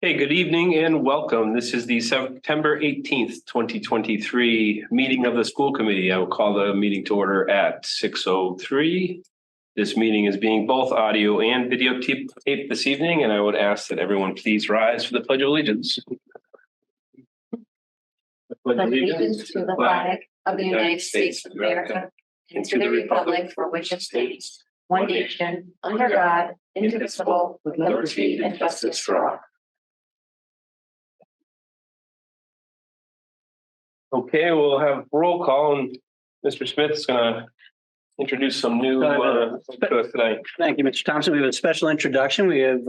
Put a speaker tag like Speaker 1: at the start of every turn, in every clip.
Speaker 1: Hey, good evening and welcome. This is the September 18th, 2023 meeting of the school committee. I will call the meeting to order at 6:03. This meeting is being both audio and video taped this evening, and I would ask that everyone please rise for the Pledge of Allegiance.
Speaker 2: Pledge allegiance to the flag of the United States of America and to the republic for which it stands, one nation, under God, indivisible, with liberty and justice for all.
Speaker 1: Okay, we'll have roll call, and Mr. Smith is going to introduce some new to us tonight.
Speaker 3: Thank you, Mr. Thompson. We have a special introduction. We have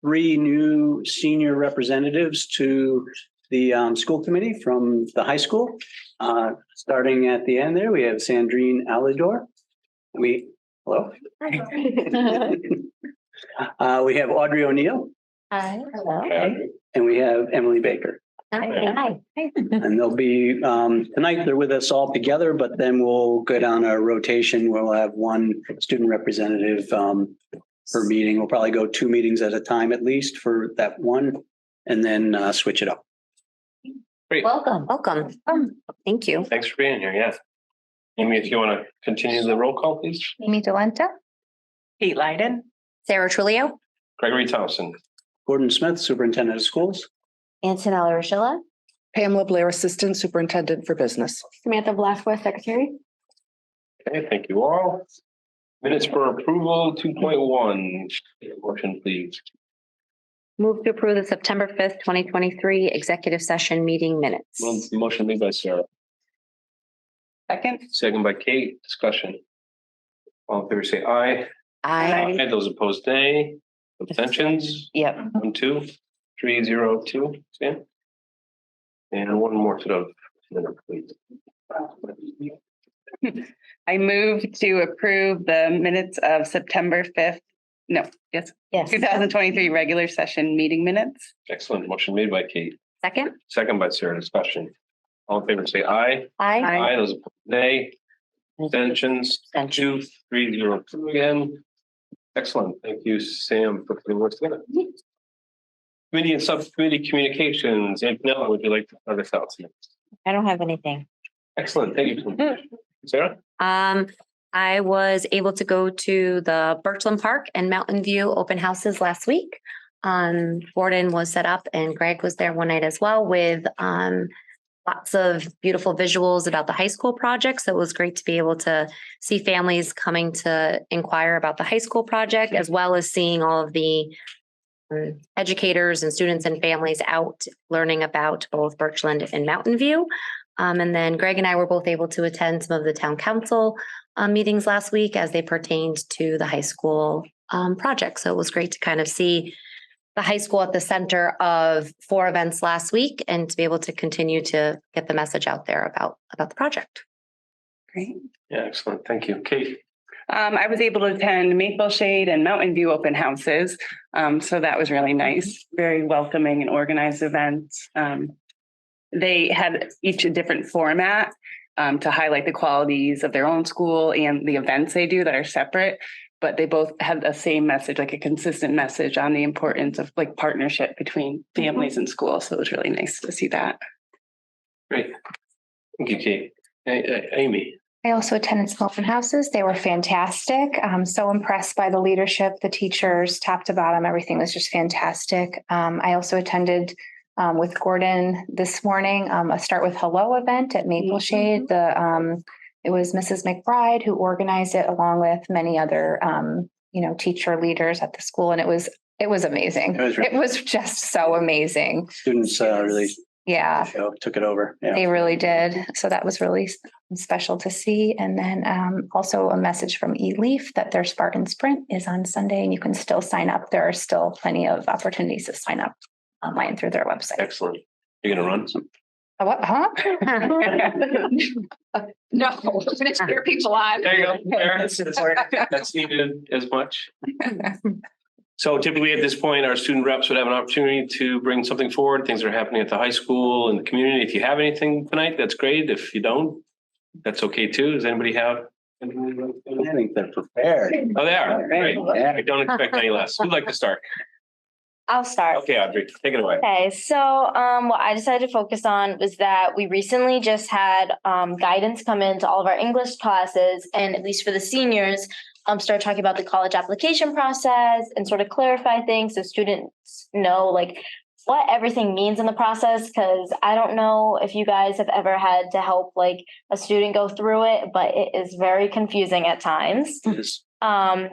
Speaker 3: 3 new senior representatives to the school committee from the high school. Starting at the end there, we have Sandrine Alidor. Hello. We have Audrey O'Neill.
Speaker 2: Hi. Hello.
Speaker 3: And we have Emily Baker.
Speaker 2: Hi.
Speaker 3: And they'll be, tonight they're with us all together, but then we'll go down a rotation. We'll have one student representative per meeting. We'll probably go 2 meetings at a time at least for that one, and then switch it up.
Speaker 1: Great.
Speaker 2: Welcome. Thank you.
Speaker 1: Thanks for being here. Yeah. Amy, if you want to continue the roll call, please.
Speaker 2: Amy Delenta.
Speaker 4: Kate Leiden.
Speaker 2: Sarah Trulio.
Speaker 1: Gregory Thompson.
Speaker 3: Gordon Smith, Superintendent of Schools.
Speaker 2: Antonella Rochella.
Speaker 4: Pamela Blair, Assistant Superintendent for Business.
Speaker 2: Samantha Blasquez, Secretary.
Speaker 1: Okay, thank you all. Minutes for approval 2.1. Motion, please.
Speaker 2: Move to approve the September 5th, 2023 executive session meeting minutes.
Speaker 1: Motion made by Sarah,
Speaker 4: Second.
Speaker 1: second by Kate. Discussion. All in favor, say aye.
Speaker 2: Aye.
Speaker 1: Those opposed, nay. Abstentions?
Speaker 4: Yep.
Speaker 1: 1, 2, 3, 0, 2. Sam? And one more to the minute, please.
Speaker 4: I move to approve the minutes of September 5th.
Speaker 2: Yes.
Speaker 4: 2023 regular session meeting minutes.
Speaker 1: Excellent. Motion made by Kate,
Speaker 2: Second.
Speaker 1: second by Sarah. Discussion. All in favor, say aye.
Speaker 2: Aye.
Speaker 1: Those opposed, nay. Abstentions? 2, 3, 0, 2 again. Excellent. Thank you, Sam, for putting words together. Committee and subcommittee communications. Antonella, would you like to start us out tonight?
Speaker 2: I don't have anything.
Speaker 1: Excellent. Thank you. Sarah?
Speaker 2: I was able to go to the Birchland Park and Mountain View open houses last week. Gordon was set up and Greg was there one night as well with lots of beautiful visuals about the high school project. So it was great to be able to see families coming to inquire about the high school project, as well as seeing all of the educators and students and families out learning about both Birchland and Mountain View. And then Greg and I were both able to attend some of the town council meetings last week as they pertained to the high school project. So it was great to kind of see the high school at the center of 4 events last week and to be able to continue to get the message out there about the project.
Speaker 4: Great.
Speaker 1: Yeah, excellent. Thank you. Kate?
Speaker 4: I was able to attend Maple Shade and Mountain View open houses. So that was really nice. Very welcoming and organized events. They had each a different format to highlight the qualities of their own school and the events they do that are separate, but they both had the same message, like a consistent message on the importance of like partnership between families and schools. So it was really nice to see that.
Speaker 1: Great. Thank you, Kate. Amy?
Speaker 5: I also attended some open houses. They were fantastic. I'm so impressed by the leadership, the teachers, top to bottom. Everything was just fantastic. I also attended with Gordon this morning a Start with Hello event at Maple Shade. It was Mrs. McBride who organized it along with many other teacher leaders at the school, and it was amazing. It was just so amazing.
Speaker 3: Students really took it over. Yeah.
Speaker 5: They really did. So that was really special to see. And then also a message from eLeaf that their Spartan Sprint is on Sunday and you can still sign up. There are still plenty of opportunities to sign up online through their website.
Speaker 1: Excellent. You're going to run some?
Speaker 5: What? Huh? No, I'm going to cheer people on.
Speaker 1: There you go. That's needed as much. So typically at this point, our student reps would have an opportunity to bring something forward, things that are happening at the high school and the community. If you have anything tonight, that's great. If you don't, That's okay too. Does anybody have?
Speaker 3: I think they're prepared.
Speaker 1: Oh, they are. Great.
Speaker 3: Yeah.
Speaker 1: I don't expect any less. Who'd like to start?
Speaker 6: I'll start.
Speaker 1: Okay, Audrey, take it away.
Speaker 6: Okay, so what I decided to focus on was that we recently just had guidance come into all of our English classes, and at least for the seniors, start talking about the college application process and sort of clarify things so students know like what everything means in the process. Because I don't know if you guys have ever had to help like a student go through it, but it is very confusing at times.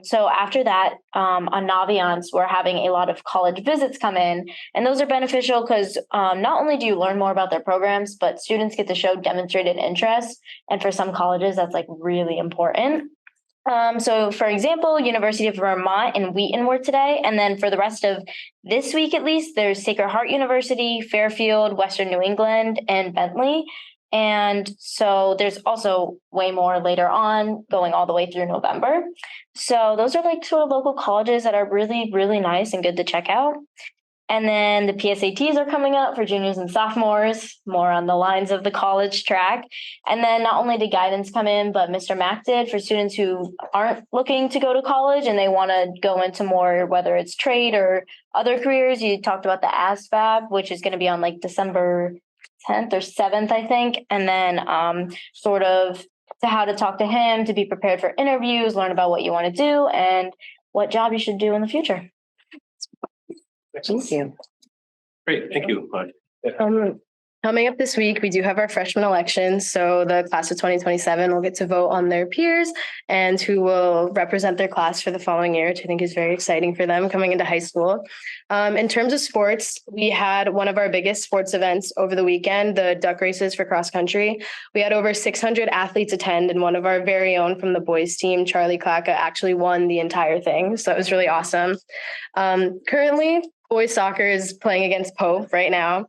Speaker 6: So after that, on Naviance, we're having a lot of college visits come in, and those are beneficial because not only do you learn more about their programs, but students get to show demonstrated interest. And for some colleges, that's like really important. So for example, University of Vermont and Wheaton were today. And then for the rest of this week, at least, there's Sacred Heart University, Fairfield, Western New England, and Bentley. And so there's also way more later on going all the way through November. So those are like sort of local colleges that are really, really nice and good to check out. And then the PSATs are coming up for juniors and sophomores, more on the lines of the college track. And then not only did guidance come in, but Mr. Mack did for students who aren't looking to go to college and they want to go into more, whether it's trade or other careers. You talked about the ASVAB, which is going to be on like December 10th or 7th, I think. And then sort of to how to talk to him, to be prepared for interviews, learn about what you want to do and what job you should do in the future.
Speaker 2: Thank you.
Speaker 1: Great, thank you. Audrey.
Speaker 7: Coming up this week, we do have our freshman elections. So the class of 2027 will get to vote on their peers and who will represent their class for the following year, which I think is very exciting for them coming into high school. In terms of sports, we had one of our biggest sports events over the weekend, the duck races for cross country. We had over 600 athletes attend, and one of our very own from the boys team, Charlie Klacka, actually won the entire thing. So it was really awesome. Currently, boys soccer is playing against Pope right now.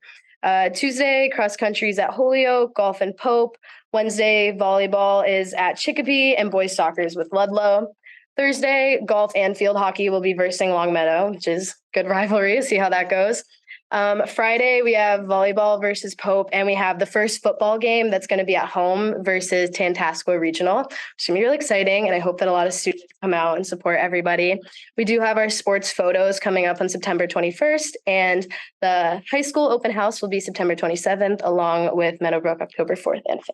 Speaker 7: Tuesday, cross country is at Holyoke, golf and Pope. Wednesday, volleyball is at Chicopee, and boys soccer is with Ludlow. Thursday, golf and field hockey will be versing Longmeadow, which is good rivalry. See how that goes. Friday, we have volleyball versus Pope, and we have the first football game that's going to be at home versus Tantasco Regional. It's going to be really exciting, and I hope that a lot of students come out and support everybody. We do have our sports photos coming up on September 21st, and the high school open house will be September 27th, along with Meadowbrook October 4th and 5th.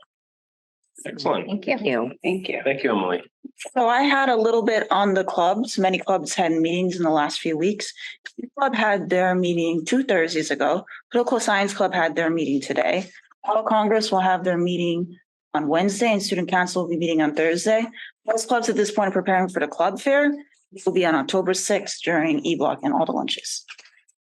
Speaker 1: Excellent.
Speaker 2: Thank you.
Speaker 4: Thank you.
Speaker 1: Thank you, Emily.
Speaker 8: So I had a little bit on the clubs. Many clubs had meetings in the last few weeks. The club had their meeting 2 Thursdays ago. Political Science Club had their meeting today. Auto Congress will have their meeting on Wednesday, and Student Council will be meeting on Thursday. Most clubs at this point are preparing for the club fair, which will be on October 6th during E-Block and all the lunches.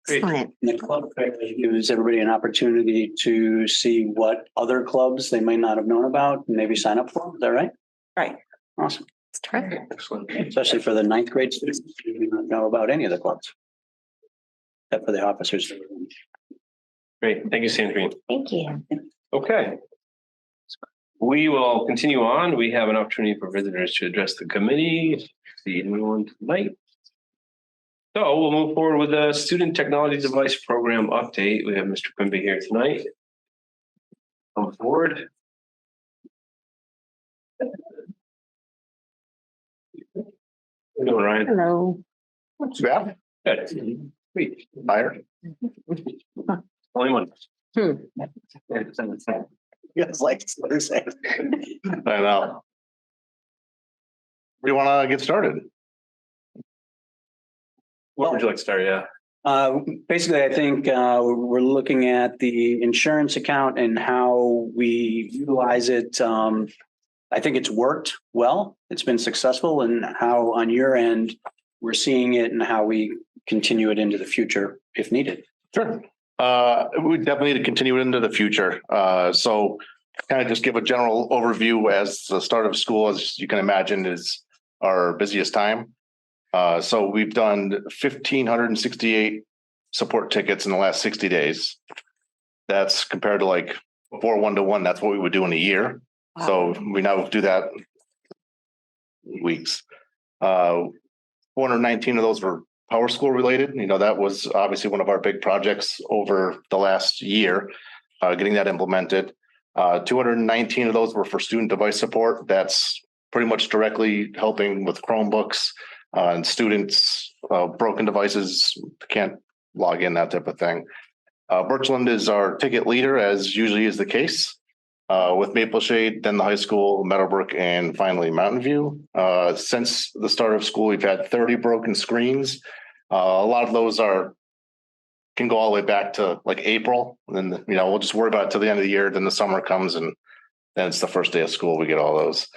Speaker 1: Great.
Speaker 2: Excellent.
Speaker 3: And the club fair gives everybody an opportunity to see what other clubs they might not have known about and maybe sign up for. Is that right?
Speaker 8: Right.
Speaker 3: Awesome.
Speaker 2: It's terrific.
Speaker 1: Excellent.
Speaker 3: Especially for the 9th grade students who do not know about any of the clubs. Except for the officers.
Speaker 1: Great. Thank you, Sandrine.
Speaker 2: Thank you.
Speaker 1: Okay. We will continue on. We have an opportunity for visitors to address the committee. See anyone tonight? So we'll move forward with the Student Technology Device Program update. We have Mr. Quimby here tonight. Come forward. How you doing, Ryan?
Speaker 2: Hello.
Speaker 9: Yeah,
Speaker 1: Good. Sweet.
Speaker 9: tired.
Speaker 1: Only one.
Speaker 3: Yes, like what they're saying.
Speaker 9: I know. We want to get started.
Speaker 1: What would you like to start? Yeah.
Speaker 3: Basically, I think we're looking at the insurance account and how we utilize it. I think it's worked well. It's been successful, and how on your end we're seeing it and how we continue it into the future if needed.
Speaker 9: Sure. We definitely need to continue it into the future. So kind of just give a general overview as the start of school, as you can imagine, is our busiest time. So we've done 1,568 support tickets in the last 60 days. That's compared to like before 1-to-1. That's what we would do in a year. So we now do that weeks. 419 of those were Power School related. You know, that was obviously one of our big projects over the last year, getting that implemented. 219 of those were for student device support. That's pretty much directly helping with Chromebooks and students, broken devices, can't log in, that type of thing. Birchland is our ticket leader, as usually is the case, with Maple Shade, then the high school, Meadowbrook, and finally Mountain View. Since the start of school, we've had 30 broken screens. A lot of those can go all the way back to like April. And then, we'll just worry about it till the end of the year. Then the summer comes and then it's the first day of school. We get all those.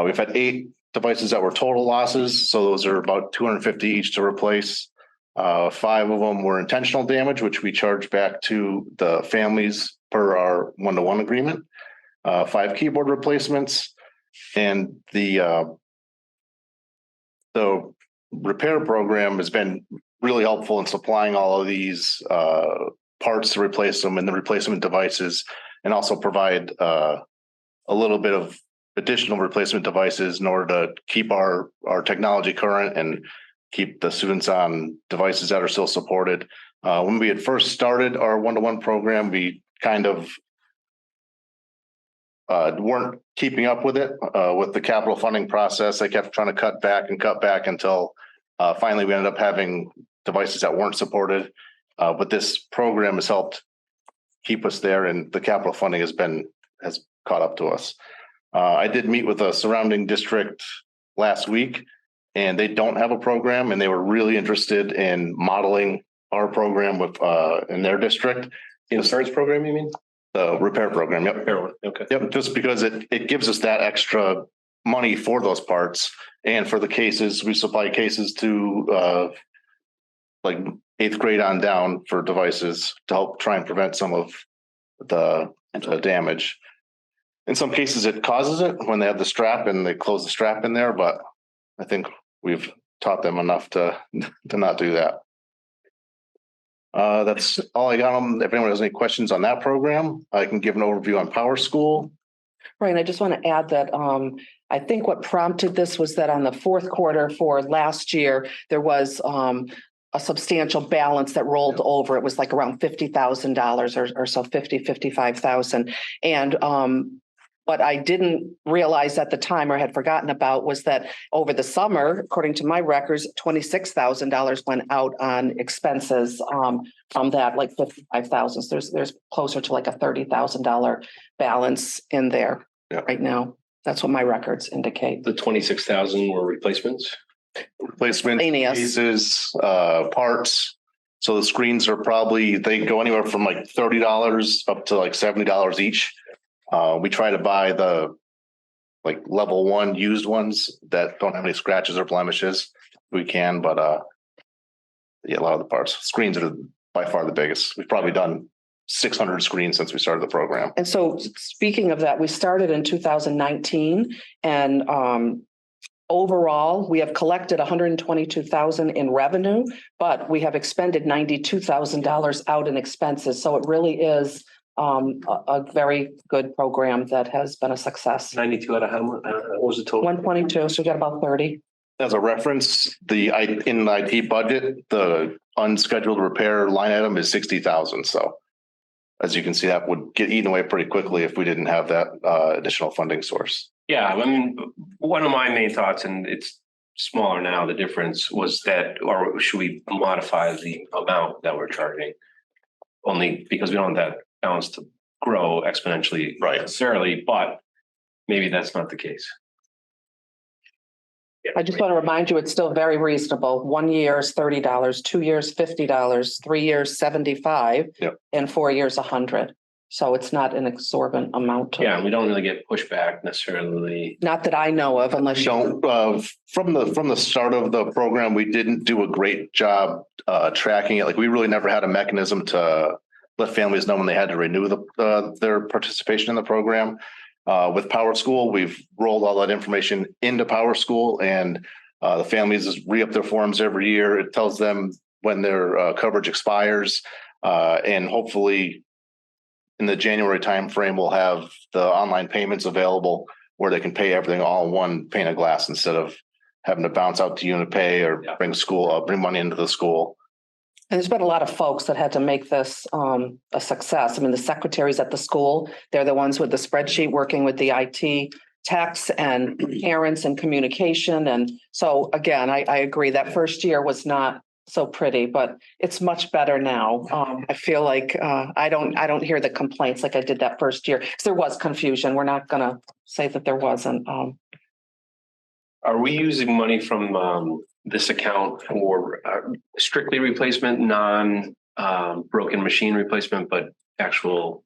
Speaker 9: We've had 8 devices that were total losses. So those are about 250 each to replace. 5 of them were intentional damage, which we charge back to the families per our one-to-one agreement. 5 keyboard replacements, and the repair program has been really helpful in supplying all of these parts to replace them and the replacement devices, and also provide a little bit of additional replacement devices in order to keep our technology current and keep the students on devices that are still supported. When we had first started our one-to-one program, we kind of weren't keeping up with it with the capital funding process. They kept trying to cut back until finally we ended up having devices that weren't supported. But this program has helped keep us there, and the capital funding has caught up to us. I did meet with a surrounding district last week, and they don't have a program, and they were really interested in modeling our program with in their district.
Speaker 1: Insurance program, you mean?
Speaker 9: The repair program. Yep.
Speaker 1: Repair one. Okay.
Speaker 9: Yep. Just because it gives us that extra money for those parts, and for the cases, we supply cases to like 8th grade on down for devices to help try and prevent some of the damage. In some cases, it causes it when they have the strap and they close the strap in there, but I think we've taught them enough to not do that. That's all I got on. If anyone has any questions on that program, I can give an overview on Power School.
Speaker 10: Right. And I just want to add that I think what prompted this was that on the fourth quarter for last year, there was a substantial balance that rolled over. It was like around $50,000 or so, 55,000. And what I didn't realize at the time or had forgotten about was that over the summer, according to my records, $26,000 went out on expenses from that, like 55,000. So there's closer to like a $30,000 balance in there right now. That's what my records indicate.
Speaker 1: The 26,000 were replacements?
Speaker 9: Replacement pieces, parts. So the screens are they go anywhere from like $30 up to like $70 each. We try to buy the like level 1 used ones that don't have any scratches or blemishes. We can, but a lot of the parts. Screens are by far the biggest. We've probably done 600 screens since we started the program.
Speaker 10: And so speaking of that, we started in 2019, and overall, we have collected $122,000 in revenue, but we have expended $92,000 out in expenses. So it really is a very good program that has been a success.
Speaker 1: 92 out of how much? What was the total?
Speaker 10: 122, so we got about 30.
Speaker 9: As a reference, in the IT budget, the unscheduled repair line item is 60,000. So as you can see, that would get eaten away pretty quickly if we didn't have that additional funding source.
Speaker 1: Yeah, I mean, one of my main thoughts, and it's smaller now, the difference was that, or should we modify the amount that we're charging? Only because we don't have that balance to grow exponentially necessarily, but maybe that's not the case.
Speaker 10: I just want to remind you, it's still very reasonable. 1 year is $30, 2 years, $50, 3 years, $75, and 4 years, $100. So it's not an exorbitant amount.
Speaker 1: Yeah, we don't really get pushback necessarily.
Speaker 10: Not that I know of, unless you
Speaker 9: don't. From the start of the program, we didn't do a great job tracking it. Like we really never had a mechanism to let families know when they had to renew their participation in the program. With Power School, we've rolled all that information into Power School, and the families just re-up their forms every year. It tells them when their coverage expires, and hopefully in the January timeframe, we'll have the online payments available where they can pay everything all in one pane of glass instead of having to bounce out to UnitPay or bring money into the school.
Speaker 10: And there's been a lot of folks that had to make this a success. I mean, the secretaries at the school, they're the ones with the spreadsheet working with the IT techs and parents and communication. And so again, I agree that first year was not so pretty, but it's much better now. I feel like I don't hear the complaints like I did that first year. 'Cause there was confusion. We're not gonna say that there wasn't.
Speaker 1: Are we using money from this account for strictly replacement, broken machine replacement, but actual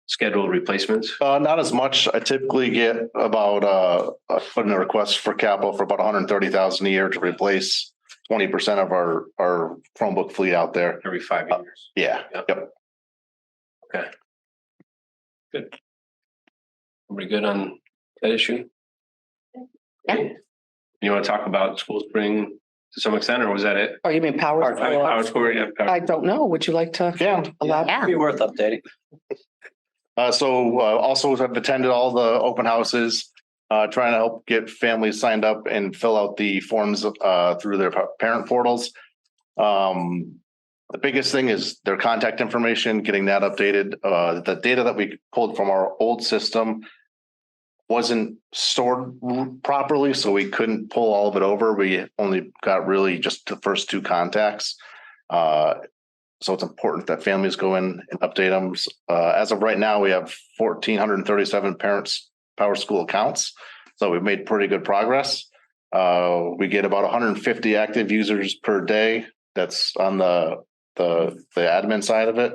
Speaker 1: scheduled replacements?
Speaker 9: Not as much. I typically get about put in a request for capital for about 130,000 a year to replace 20% of our Chromebook fleet out there.
Speaker 1: Every 5 years?
Speaker 9: Yeah.
Speaker 1: Yep.
Speaker 9: Yep.
Speaker 1: Okay. Good. Are we good on that issue?
Speaker 2: Yeah.
Speaker 1: You want to talk about School Spring to some extent, or was that it?
Speaker 10: Oh, you mean power?
Speaker 1: Power School, yeah.
Speaker 10: I don't know. Would you like to?
Speaker 9: Yeah.
Speaker 10: Elaborate?
Speaker 2: Yeah.
Speaker 3: Be worth updating.
Speaker 9: Also have attended all the open houses, trying to help get families signed up and fill out the forms through their parent portals. The biggest thing is their contact information, getting that updated. The data that we pulled from our old system wasn't stored properly, so we couldn't pull all of it over. We only got really just the first two contacts. So it's important that families go in and update them. As of right now, we have 1,437 parents Power School accounts. So we've made pretty good progress. We get about 150 active users per day. That's on the admin side of it.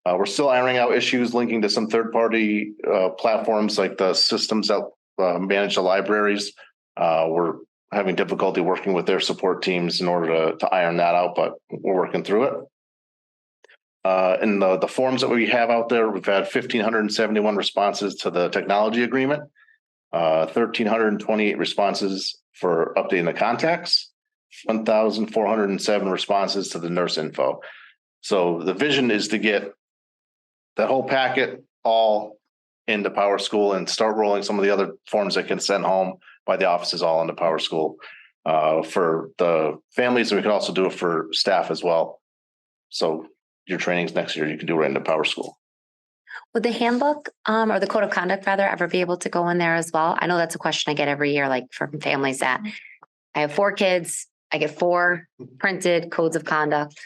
Speaker 9: We're still ironing out issues linking to some third-party platforms like the systems that manage the libraries. We're having difficulty working with their support teams in order to iron that out, but we're working through it. In the forms that we have out there, we've had 1,571 responses to the technology agreement, 1,328 responses for updating the contacts, 1,407 responses to the nurse info. So the vision is to get that whole packet all into Power School and start rolling some of the other forms that can send home by the offices all into Power School for the families. And we can also do it for staff as well. So your trainings next year, you can do right into Power School.
Speaker 2: Would the handbook or the code of conduct rather ever be able to go in there as well? I know that's a question I get every year, like from families that I have 4 kids, I get 4 printed codes of conduct.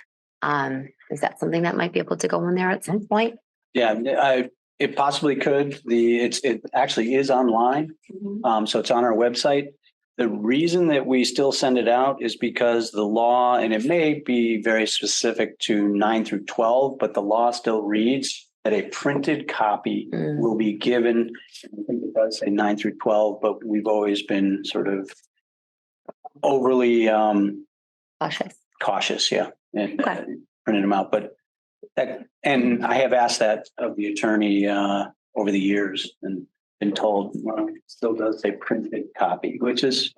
Speaker 2: Is that something that might be able to go in there at some point?
Speaker 3: Yeah, it possibly could. It actually is online. So it's on our website. The reason that we still send it out is because the law, and it may be very specific to 9 through 12, but the law still reads that a printed copy will be given. I think it does say 9 through 12, but we've always been sort of overly cautious, yeah, and printed them out. But and I have asked that of the attorney over the years and been told, well, it still does say printed copy, which is,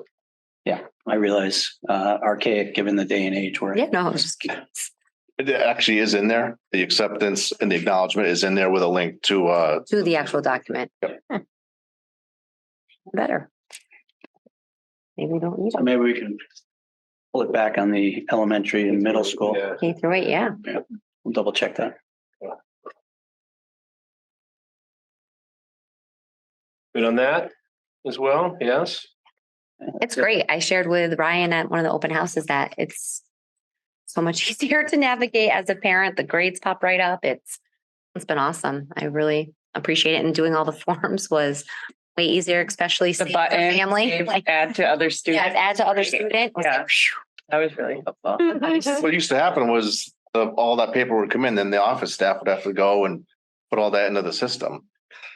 Speaker 3: yeah, I realize archaic given the day and age we're in.
Speaker 2: Yeah, no, I was just curious.
Speaker 9: It actually is in there. The acceptance and the acknowledgement is in there with a link to
Speaker 2: To the actual document.
Speaker 9: Yep.
Speaker 2: Better. Maybe we don't need
Speaker 3: So
Speaker 2: them.
Speaker 3: maybe we can pull it back on the elementary and middle school.
Speaker 1: Yeah.
Speaker 2: K through 8, yeah.
Speaker 3: We'll double check that.
Speaker 1: Good on that as well, yes?
Speaker 2: It's great. I shared with Ryan at one of the open houses that it's so much easier to navigate as a parent. The grades pop right up. It's been awesome. I really appreciate it. And doing all the forms was way easier, especially
Speaker 4: The
Speaker 2: for
Speaker 4: button,
Speaker 2: family. Like,
Speaker 4: add to other
Speaker 2: yeah,
Speaker 4: students.
Speaker 2: add to other student. Was
Speaker 4: Yeah.
Speaker 2: like, phew.
Speaker 4: That was really helpful.
Speaker 9: what used to happen was all that paper would come in, then the office staff would have to go and put all that into the system.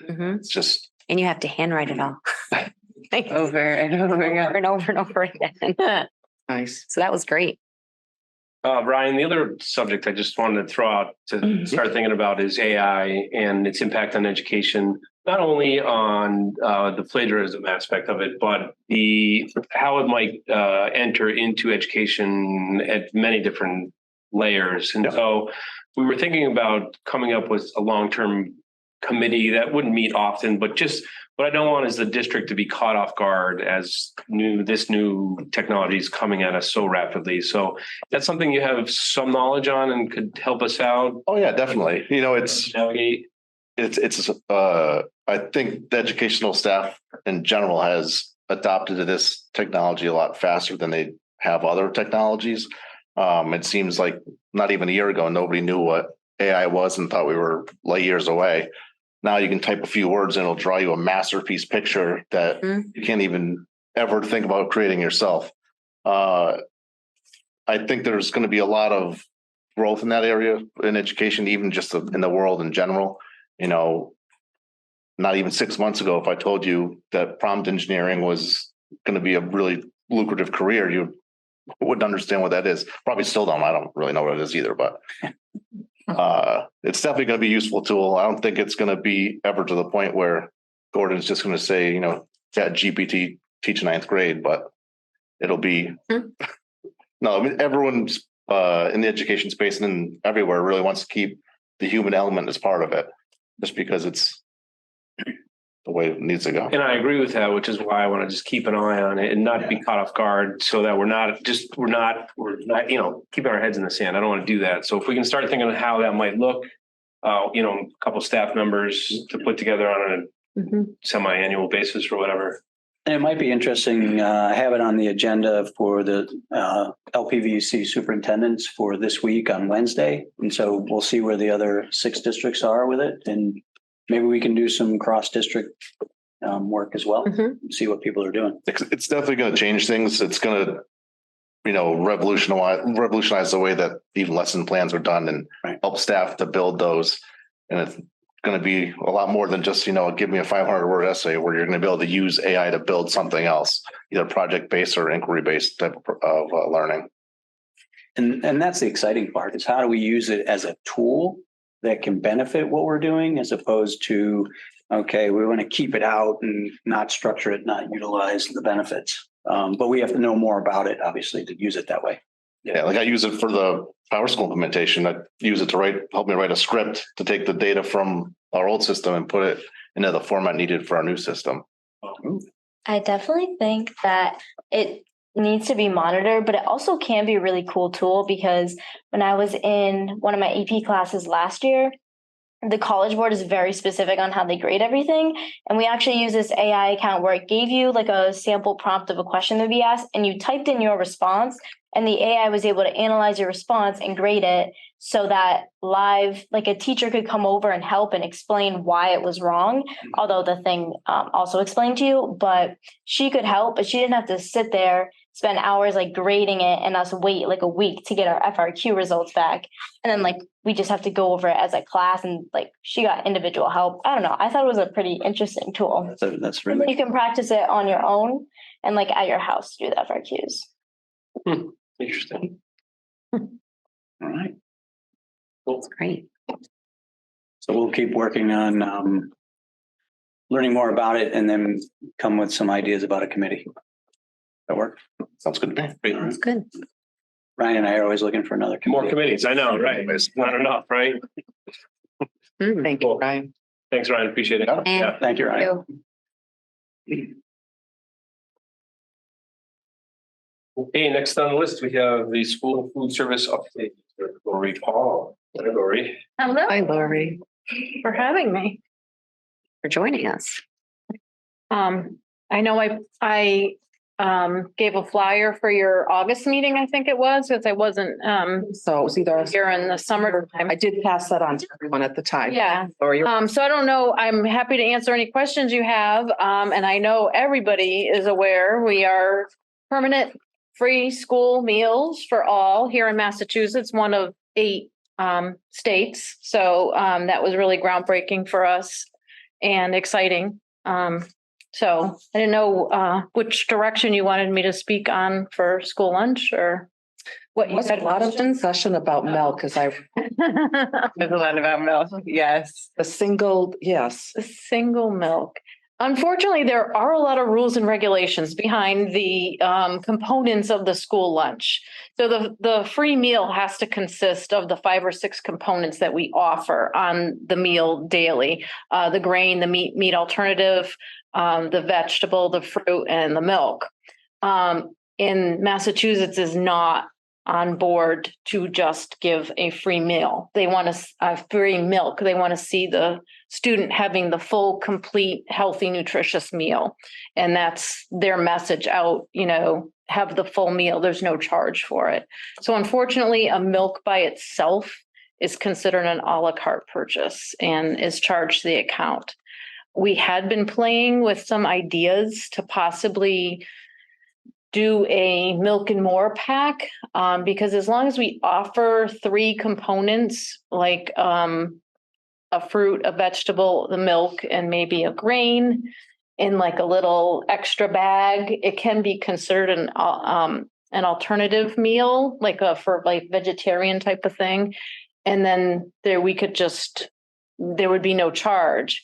Speaker 2: Mhm.
Speaker 9: It's just,
Speaker 2: And you have to handwrite it all. Like,
Speaker 4: Over and over
Speaker 2: over
Speaker 4: again.
Speaker 2: and over and over again.
Speaker 10: Nice.
Speaker 2: So that was great.
Speaker 1: Ryan, the other subject I just wanted to throw out to start thinking about is AI and its impact on education, not only on the plagiarism aspect of it, but how it might enter into education at many different layers. And so we were thinking about coming up with a long-term committee that wouldn't meet often, but just what I don't want is the district to be caught off guard as this new technology is coming at us so rapidly. So that's something you have some knowledge on and could help us out.
Speaker 9: Oh, yeah, definitely. You know,
Speaker 1: Navigate.
Speaker 9: I think the educational staff in general has adopted to this technology a lot faster than they have other technologies. It seems like not even a year ago, nobody knew what AI was and thought we were light years away. Now you can type a few words and it'll draw you a masterpiece picture that you can't even ever think about creating yourself. I think there's going to be a lot of growth in that area in education, even just in the world in general. You know, not even 6 months ago, if I told you that prompt engineering was going to be a really lucrative career, you wouldn't understand what that is. Probably still don't. I don't really know what it is either, but it's definitely going to be a useful tool. I don't think it's going to be ever to the point where Gordon's just going to say, you know, Chat GPT teach ninth grade, but it'll be no. I mean, everyone's in the education space and everywhere really wants to keep the human element as part of it, just because it's the way it needs to go.
Speaker 1: And I agree with that, which is why I want to just keep an eye on it and not be caught off guard so that we're not, you know, keeping our heads in the sand. I don't want to do that. So if we can start thinking of how that might look, you know, a couple staff members to put together on a semi-annual basis or whatever.
Speaker 3: And it might be interesting, have it on the agenda for the LPVC superintendents for this week on Wednesday. And so we'll see where the other 6 districts are with it. And maybe we can do some cross-district work as well, see what people are doing.
Speaker 9: It's definitely going to change things. It's going to, you know, revolutionize the way that even lesson plans are done and help staff to build those. And it's going to be a lot more than just, you know, give me a 500-word essay where you're going to be able to use AI to build something else, either project-based or inquiry-based type of learning.
Speaker 3: And that's the exciting part, is how do we use it as a tool that can benefit what we're doing, as opposed to, okay, we want to keep it out and not structure it, not utilize the benefits. But we have to know more about it, obviously, to use it that way.
Speaker 9: Yeah, like I use it for the PowerSchool implementation. I use it to help me write a script to take the data from our old system and put it into the format needed for our new system.
Speaker 6: I definitely think that it needs to be monitored, but it also can be a really cool tool, because when I was in one of my AP classes last year, the College Board is very specific on how they grade everything. And we actually use this AI account where it gave you like a sample prompt of a question to be asked, and you typed in your response, and the AI was able to analyze your response and grade it so that live, like a teacher could come over and help and explain why it was wrong. Although the thing also explained to you, but she could help, but she didn't have to sit there, spend hours like grading it and us wait like a week to get our FRQ results back. And then like, we just have to go over it as a class, and like she got individual help. I don't know. I thought it was a pretty interesting tool.
Speaker 3: That's really,
Speaker 6: You can practice it on your own and like at your house, do the FRQs.
Speaker 1: Interesting.
Speaker 3: all right.
Speaker 2: That's great.
Speaker 3: So we'll keep working on learning more about it and then come with some ideas about a committee. That work?
Speaker 9: Sounds good to me.
Speaker 2: That's good.
Speaker 3: Ryan and I are always looking for another committee.
Speaker 1: More committees. I know, right? It's not enough, right?
Speaker 10: Thank you, Ryan.
Speaker 1: Thanks, Ryan. Appreciate it.
Speaker 2: And
Speaker 1: Yeah.
Speaker 3: Thank you, Ryan.
Speaker 1: Okay, next on the list, we have the school food service update. Lori Paul. Lori.
Speaker 2: hello
Speaker 10: Hi, Lori.
Speaker 11: For having me.
Speaker 2: for joining us.
Speaker 11: I know I gave a flyer for your August meeting, I think it was, because I wasn't
Speaker 10: So it was either,
Speaker 11: here in the summertime.
Speaker 10: I did pass that on to everyone at the time.
Speaker 11: Yeah.
Speaker 10: Lori,
Speaker 11: So I don't know, I'm happy to answer any questions you have. And I know everybody is aware we are permanent free school meals for all here in Massachusetts, one of 8 states. So that was really groundbreaking for us and exciting. So I didn't know which direction you wanted me to speak on for school lunch, or what you
Speaker 10: was a
Speaker 11: said.
Speaker 10: lot of discussion about milk, because
Speaker 4: There's a lot about milk. Yes.
Speaker 10: the single, yes.
Speaker 11: The single milk. Unfortunately, there are a lot of rules and regulations behind the components of the school lunch. So the free meal has to consist of the 5 or 6 components that we offer on the meal daily. The grain, the meat alternative, the vegetable, the fruit, and the milk. In Massachusetts is not on board to just give a free meal. They want a free milk. They want to see the student having the full, complete, healthy, nutritious meal. And that's their message out, have the full meal. There's no charge for it. So unfortunately, a milk by itself is considered an a la carte purchase and is charged to the account. We had been playing with some ideas to possibly do a milk and more pack, because as long as we offer 3 components, like a fruit, a vegetable, the milk, and maybe a grain in like a little extra bag, it can be considered an alternative meal, like for vegetarian type of thing. And then there would be no charge.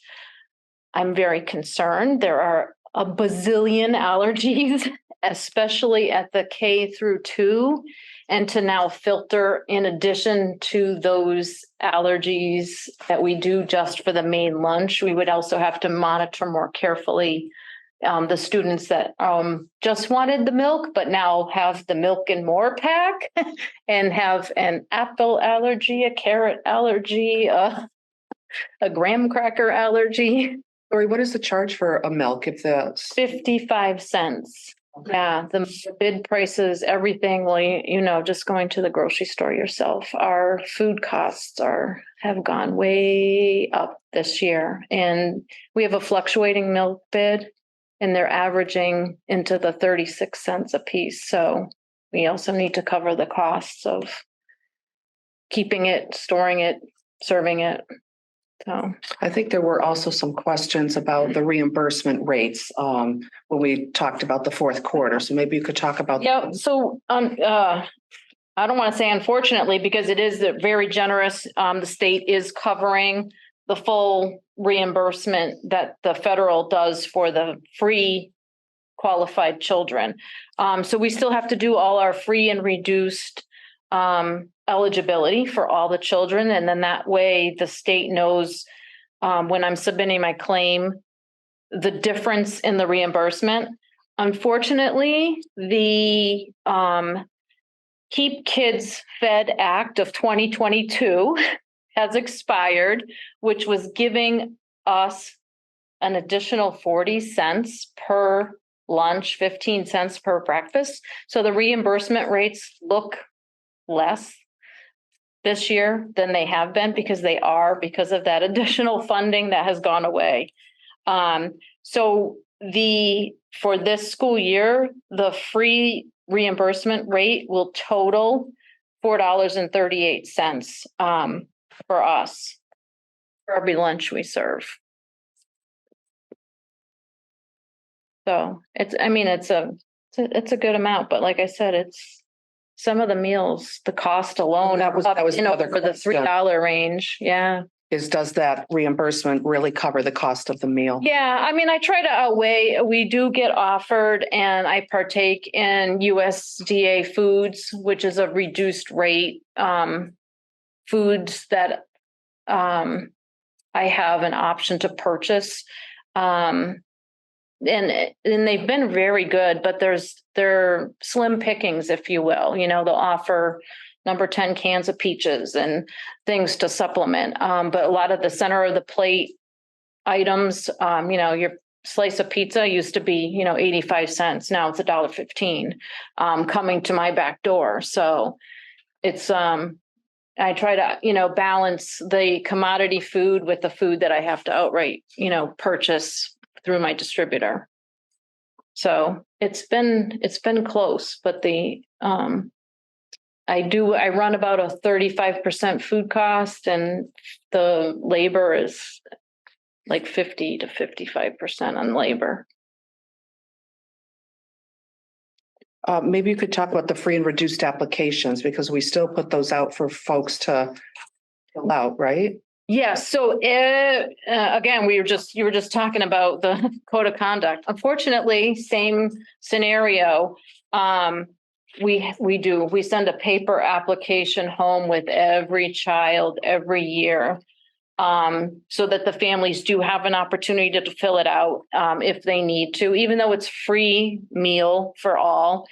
Speaker 11: I'm very concerned. There are a bazillion allergies, especially at the K through 2, and to now filter in addition to those allergies that we do just for the main lunch, we would also have to monitor more carefully the students that just wanted the milk, but now have the milk and more pack and have an apple allergy, a carrot allergy, a graham cracker allergy.
Speaker 10: Lori, what is the charge for a milk if the
Speaker 11: 55 cents. Yeah, the bid prices, everything, well, just going to the grocery store yourself, our food costs have gone way up this year. And we have a fluctuating milk bid and they're averaging into the 36 cents a piece. So we also need to cover the costs of keeping it, storing it, serving it. So
Speaker 10: I think there were also some questions about the reimbursement rates when we talked about the fourth quarter. So maybe you could talk about.
Speaker 11: Yeah. So I don't want to say unfortunately, because it is very generous. The state is covering the full reimbursement that the federal does for the free qualified children. So we still have to do all our free and reduced eligibility for all the children. And then that way the state knows when I'm submitting my claim, the difference in the reimbursement. Unfortunately, the Keep Kids Fed Act of 2022 has expired, which was giving us an additional 40 cents per lunch, 15 cents per breakfast. So the reimbursement rates look less this year than they have been because of that additional funding that has gone away. So for this school year, the free reimbursement rate will total $4.38 for us for every lunch we serve. So it's a good amount, but like I said, it's some of the meals, the cost alone,
Speaker 10: that was another
Speaker 11: for the $3 range. Yeah.
Speaker 10: Does that reimbursement really cover the cost of the meal?
Speaker 11: Yeah. I try to outweigh, we do get offered and I partake in USDA foods, which is a reduced rate foods that I have an option to purchase. And they've been very good, but they're slim pickings, if you will. They'll offer number 10 cans of peaches and things to supplement. But a lot of the center of the plate items, your slice of pizza used to be, 85 cents. Now it's $1.15 coming to my back door. So it's, I try to, balance the commodity food with the food that I have to outright, purchase through my distributor. So it's been close, but I run about a 35% food cost and the labor is like 50 to 55% on labor.
Speaker 10: Maybe you could talk about the free and reduced applications because we still put those out for folks to fill out, right?
Speaker 11: Yes, so again, you were just talking about the code of conduct. Unfortunately, same scenario. We send a paper application home with every child every year. So that the families do have an opportunity to fill it out if they need to, even though it's free meal for all.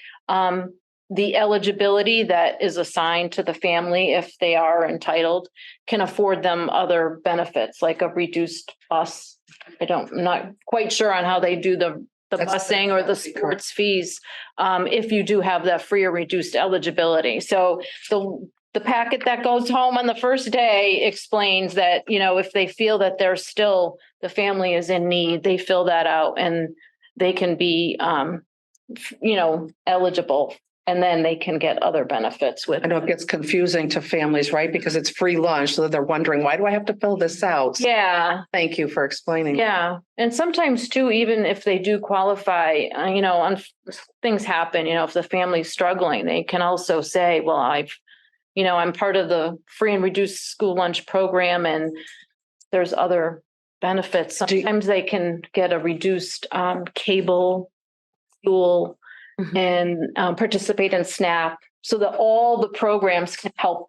Speaker 11: The eligibility that is assigned to the family, if they are entitled, can afford them other benefits like a reduced bus. I'm not quite sure on how they do the busing or the sports fees. If you do have that free or reduced eligibility. So the packet that goes home on the first day explains that, if they feel that the family is in need, they fill that out and they can be, eligible. And then they can get other benefits with.
Speaker 10: I know it gets confusing to families, right? Because it's free lunch. So they're wondering, why do I have to fill this out?
Speaker 11: Yeah.
Speaker 10: Thank you for explaining.
Speaker 11: Yeah. And sometimes too, even if they do qualify, things happen, if the family's struggling, they can also say, well, I'm part of the free and reduced school lunch program and there's other benefits. Sometimes they can get a reduced cable, fuel, and participate in SNAP so that all the programs can help,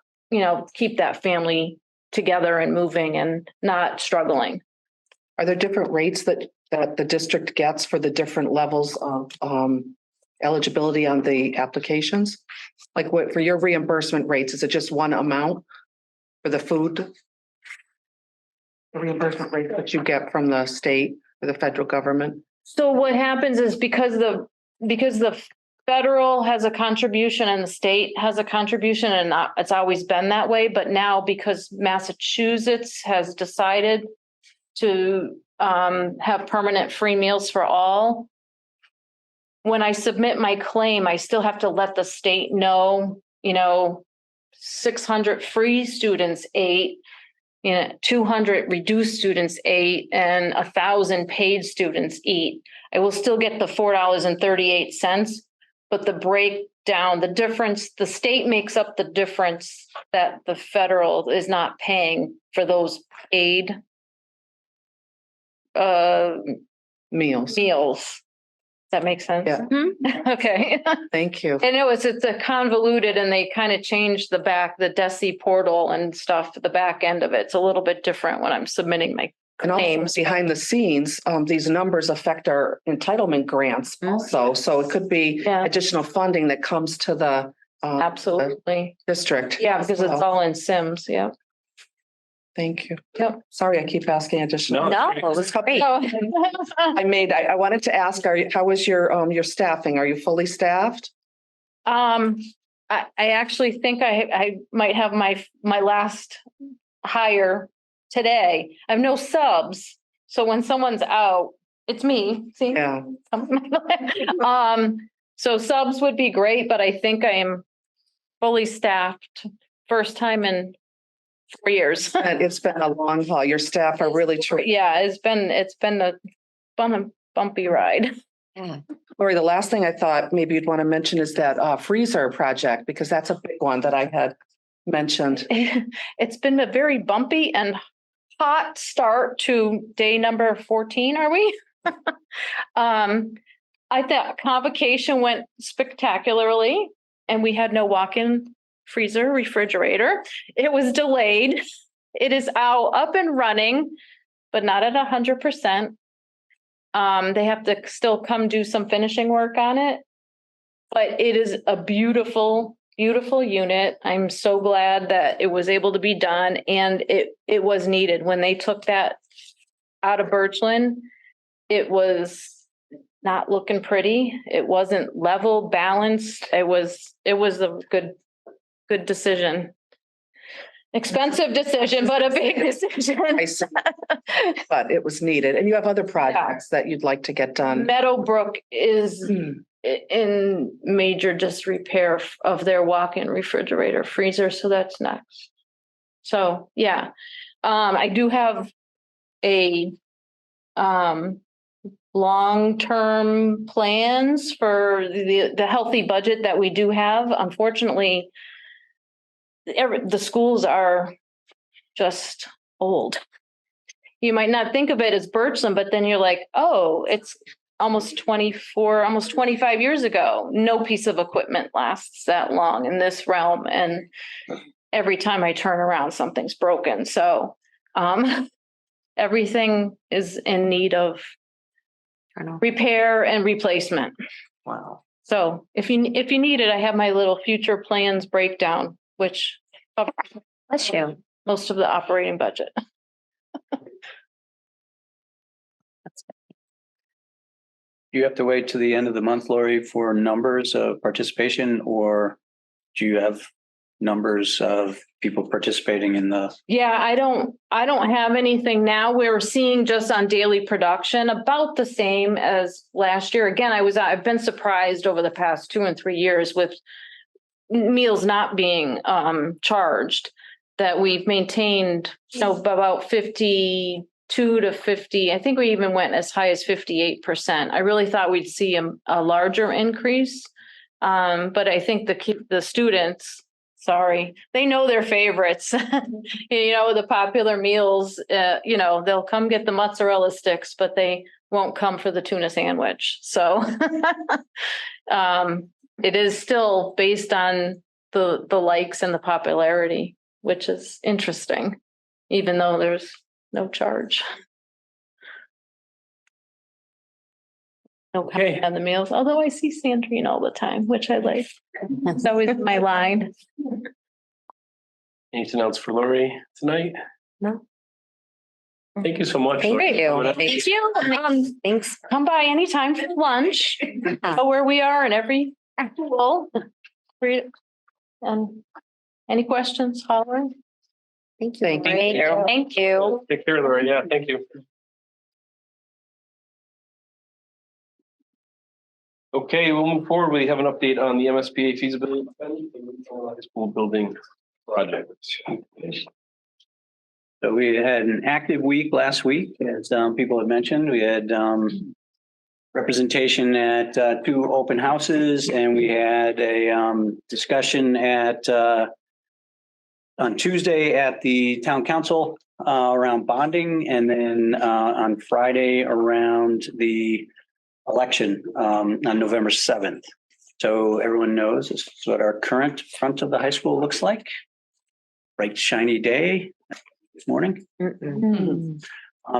Speaker 11: keep that family together and moving and not struggling.
Speaker 10: Are there different rates that the district gets for the different levels of eligibility on the applications? Like what for your reimbursement rates, is it just one amount for the food? The reimbursement rate that you get from the state or the federal government?
Speaker 11: So what happens is because the federal has a contribution and the state has a contribution, and it's always been that way. But now because Massachusetts has decided to have permanent free meals for all, when I submit my claim, I still have to let the state know, 600 free students ate, 200 reduced students ate, and 1,000 paid students eat. I will still get the $4.38, but the breakdown, the difference, the state makes up the difference that the federal is not paying for those paid
Speaker 10: Meals.
Speaker 11: Does that make sense?
Speaker 10: Yeah.
Speaker 11: Okay.
Speaker 10: Thank you.
Speaker 11: And it's a convoluted, and they kind of changed the DESI portal and stuff, the back end of it. It's a little bit different when I'm submitting my
Speaker 10: And also
Speaker 11: claims.
Speaker 10: behind the scenes, these numbers affect our entitlement grants also. So it could be additional funding that comes to the
Speaker 11: Absolutely.
Speaker 10: district.
Speaker 11: Yeah, because it's all in Sims. Yeah.
Speaker 10: Thank you.
Speaker 11: Yep.
Speaker 10: Sorry, I keep asking additional.
Speaker 2: No, it was great.
Speaker 10: I wanted to ask, how is your staffing? Are you fully staffed?
Speaker 11: I actually think I might have my last hire today. I have no subs. So when someone's out, it's me. See?
Speaker 10: Yeah.
Speaker 11: So subs would be great, but I think I am fully staffed. First time in 4 years.
Speaker 10: And it's been a long haul. Your staff are really true.
Speaker 11: Yeah, it's been a bumpy ride.
Speaker 10: Lori, the last thing I thought maybe you'd want to mention is that freezer project, because that's a big one that I had mentioned.
Speaker 11: It's been a very bumpy and hot start to day number 14, are we? I thought convocation went spectacularly, and we had no walk-in freezer refrigerator. It was delayed. It is up and running, but not at 100%. They have to still come do some finishing work on it, but it is a beautiful, beautiful unit. I'm so glad that it was able to be done, and it was needed. When they took that out of Birchland, it was not looking pretty. It wasn't level, balanced. It was a good decision. Expensive decision, but a big decision.
Speaker 10: But it was needed. And you have other projects that you'd like to get done.
Speaker 11: Meadowbrook is in major disrepair of their walk-in refrigerator freezer. So that's next. So, yeah, I do have a long-term plans for the healthy budget that we do have. Unfortunately, the schools are just old. You might not think of it as Birchland, but then you're like, oh, it's almost 24, almost 25 years ago. No piece of equipment lasts that long in this realm. And every time I turn around, something's broken. So everything is in need of repair and replacement.
Speaker 3: Wow.
Speaker 11: So if you need it, I have my little future plans breakdown, which covers
Speaker 2: Bless you.
Speaker 11: most of the operating budget.
Speaker 3: Do you have to wait to the end of the month, Lori, for numbers of participation, or do you have numbers of people participating in the?
Speaker 11: Yeah, I don't have anything now. We're seeing just on daily production about the same as last year. Again, I've been surprised over the past 2 and 3 years with meals not being charged, that we've maintained, about 52 to 50. I think we even went as high as 58%. I really thought we'd see a larger increase. But I think the students, they know their favorites. The popular meals, they'll come get the mozzarella sticks, but they won't come for the tuna sandwich. So it is still based on the likes and the popularity, which is interesting, even though there's no charge. No comment on the meals, although I see Sandrine all the time, which I like. It's always my line.
Speaker 1: Anything else for Lori tonight?
Speaker 2: No.
Speaker 1: Thank you so much.
Speaker 2: Thank
Speaker 1: Lori.
Speaker 2: you.
Speaker 11: Thank you.
Speaker 2: Thanks.
Speaker 11: Come by anytime for lunch. Know where we are and every school. And any questions, holler.
Speaker 2: Thank you.
Speaker 11: Thank you.
Speaker 2: Thank you.
Speaker 1: Take care, Lori. Yeah, thank you. Okay, we'll move forward. We have an update on the MSBA feasibility study for the high school building project.
Speaker 3: So we had an active week last week, as people had mentioned. We had representation at 2 open houses, and we had a discussion on Tuesday at the town council around bonding, and then on Friday around the election on November 7th. So everyone knows this is what our current front of the high school looks like. Bright, shiny day this morning.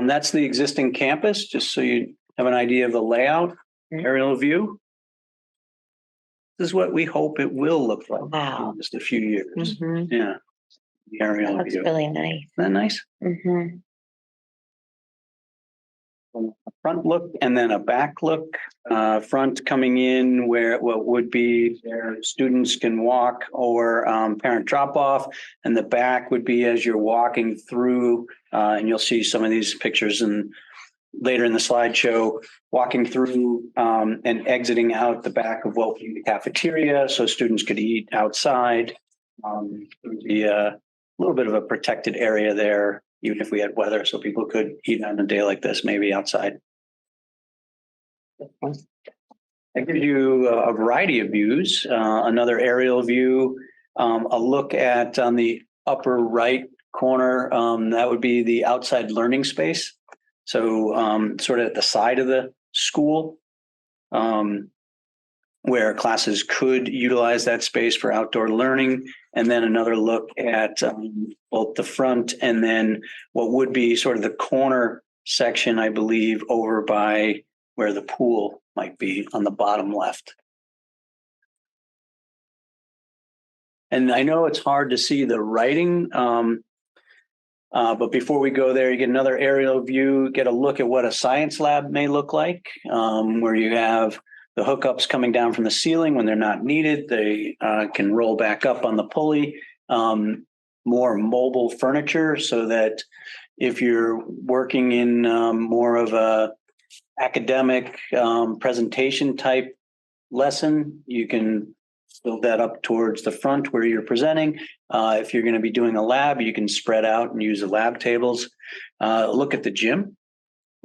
Speaker 3: That's the existing campus, just so you have an idea of the layout, aerial view. This is what we hope it will look like in just a few years. Yeah. The aerial
Speaker 2: That's
Speaker 3: view.
Speaker 2: really nice.
Speaker 3: Isn't that nice? A front look and then a back look. Front coming in where what would be where students can walk or parent drop off, and the back would be as you're walking through, and you'll see some of these pictures and later in the slideshow, walking through and exiting out the back of what would be the cafeteria, so students could eat outside. It would be a little bit of a protected area there, even if we had weather, so people could eat on a day like this, maybe outside. That gives you a variety of views. Another aerial view, a look at on the upper right corner, that would be the outside learning space. So sort of at the side of the school, where classes could utilize that space for outdoor learning. And then another look at both the front and then what would be sort of the corner section, I believe, over by where the pool might be on the bottom left. And I know it's hard to see the writing, but before we go there, you get another aerial view, get a look at what a science lab may look like, where you have the hookups coming down from the ceiling when they're not needed. They can roll back up on the pulley. More mobile furniture so that if you're working in more of a academic presentation type lesson, you can build that up towards the front where you're presenting. If you're going to be doing a lab, you can spread out and use the lab tables. Look at the gym,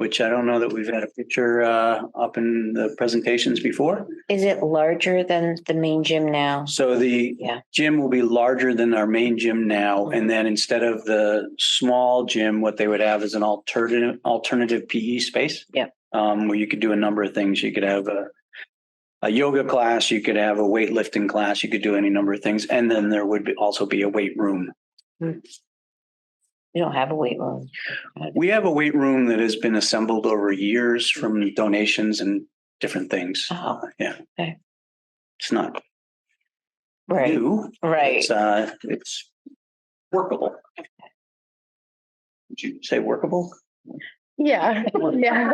Speaker 3: which I don't know that we've had a picture up in the presentations before.
Speaker 6: Is it larger than the main gym now?
Speaker 3: So the
Speaker 6: Yeah.
Speaker 3: gym will be larger than our main gym now. And then instead of the small gym, what they would have is an alternative PE space.
Speaker 6: Yeah.
Speaker 3: Where you could do a number of things. You could have a yoga class, you could have a weightlifting class, you could do any number of things. And then there would also be a weight room.
Speaker 6: We don't have a weight room.
Speaker 3: We have a weight room that has been assembled over years from donations and different things.
Speaker 6: Oh,
Speaker 3: Yeah.
Speaker 6: okay.
Speaker 3: It's not
Speaker 6: Right,
Speaker 3: new.
Speaker 6: right.
Speaker 3: It's workable. Would you say workable?
Speaker 7: Yeah, yeah,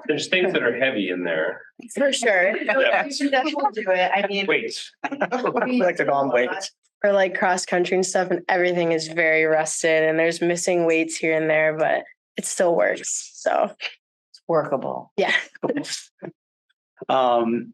Speaker 1: There's things that are heavy in there.
Speaker 7: for sure.
Speaker 1: Yeah.
Speaker 7: You should definitely do it. I mean,
Speaker 1: Weights.
Speaker 3: I like to call them weights.
Speaker 7: for like cross country and stuff, and everything is very rusted, and there's missing weights here and there, but it still works. So
Speaker 6: It's workable.
Speaker 7: yeah.
Speaker 3: And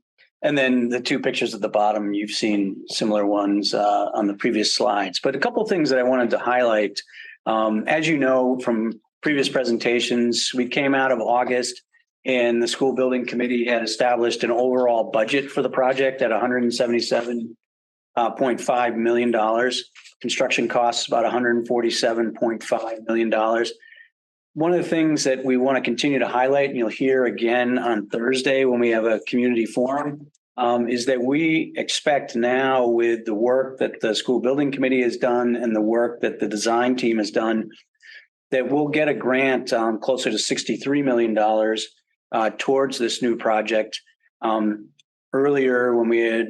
Speaker 3: then the two pictures at the bottom, you've seen similar ones on the previous slides. But a couple of things that I wanted to highlight. As you know from previous presentations, we came out of August and the school building committee had established an overall budget for the project at $177.5 million. Construction costs about $147.5 million. One of the things that we want to continue to highlight, and you'll hear again on Thursday when we have a community forum, is that we expect now with the work that the school building committee has done and the work that the design team has done, that we'll get a grant closer to $63 million towards this new project. Earlier, when we had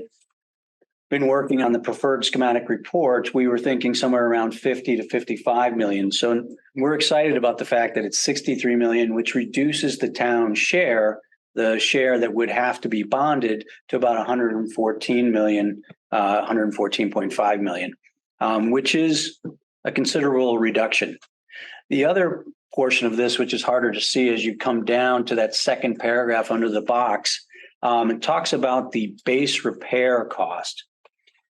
Speaker 3: been working on the preferred schematic report, we were thinking somewhere around 50 to 55 million. So we're excited about the fact that it's 63 million, which reduces the town share, the share that would have to be bonded to about 114 million, 114.5 million, which is a considerable reduction. The other portion of this, which is harder to see as you come down to that second paragraph under the box, it talks about the base repair cost.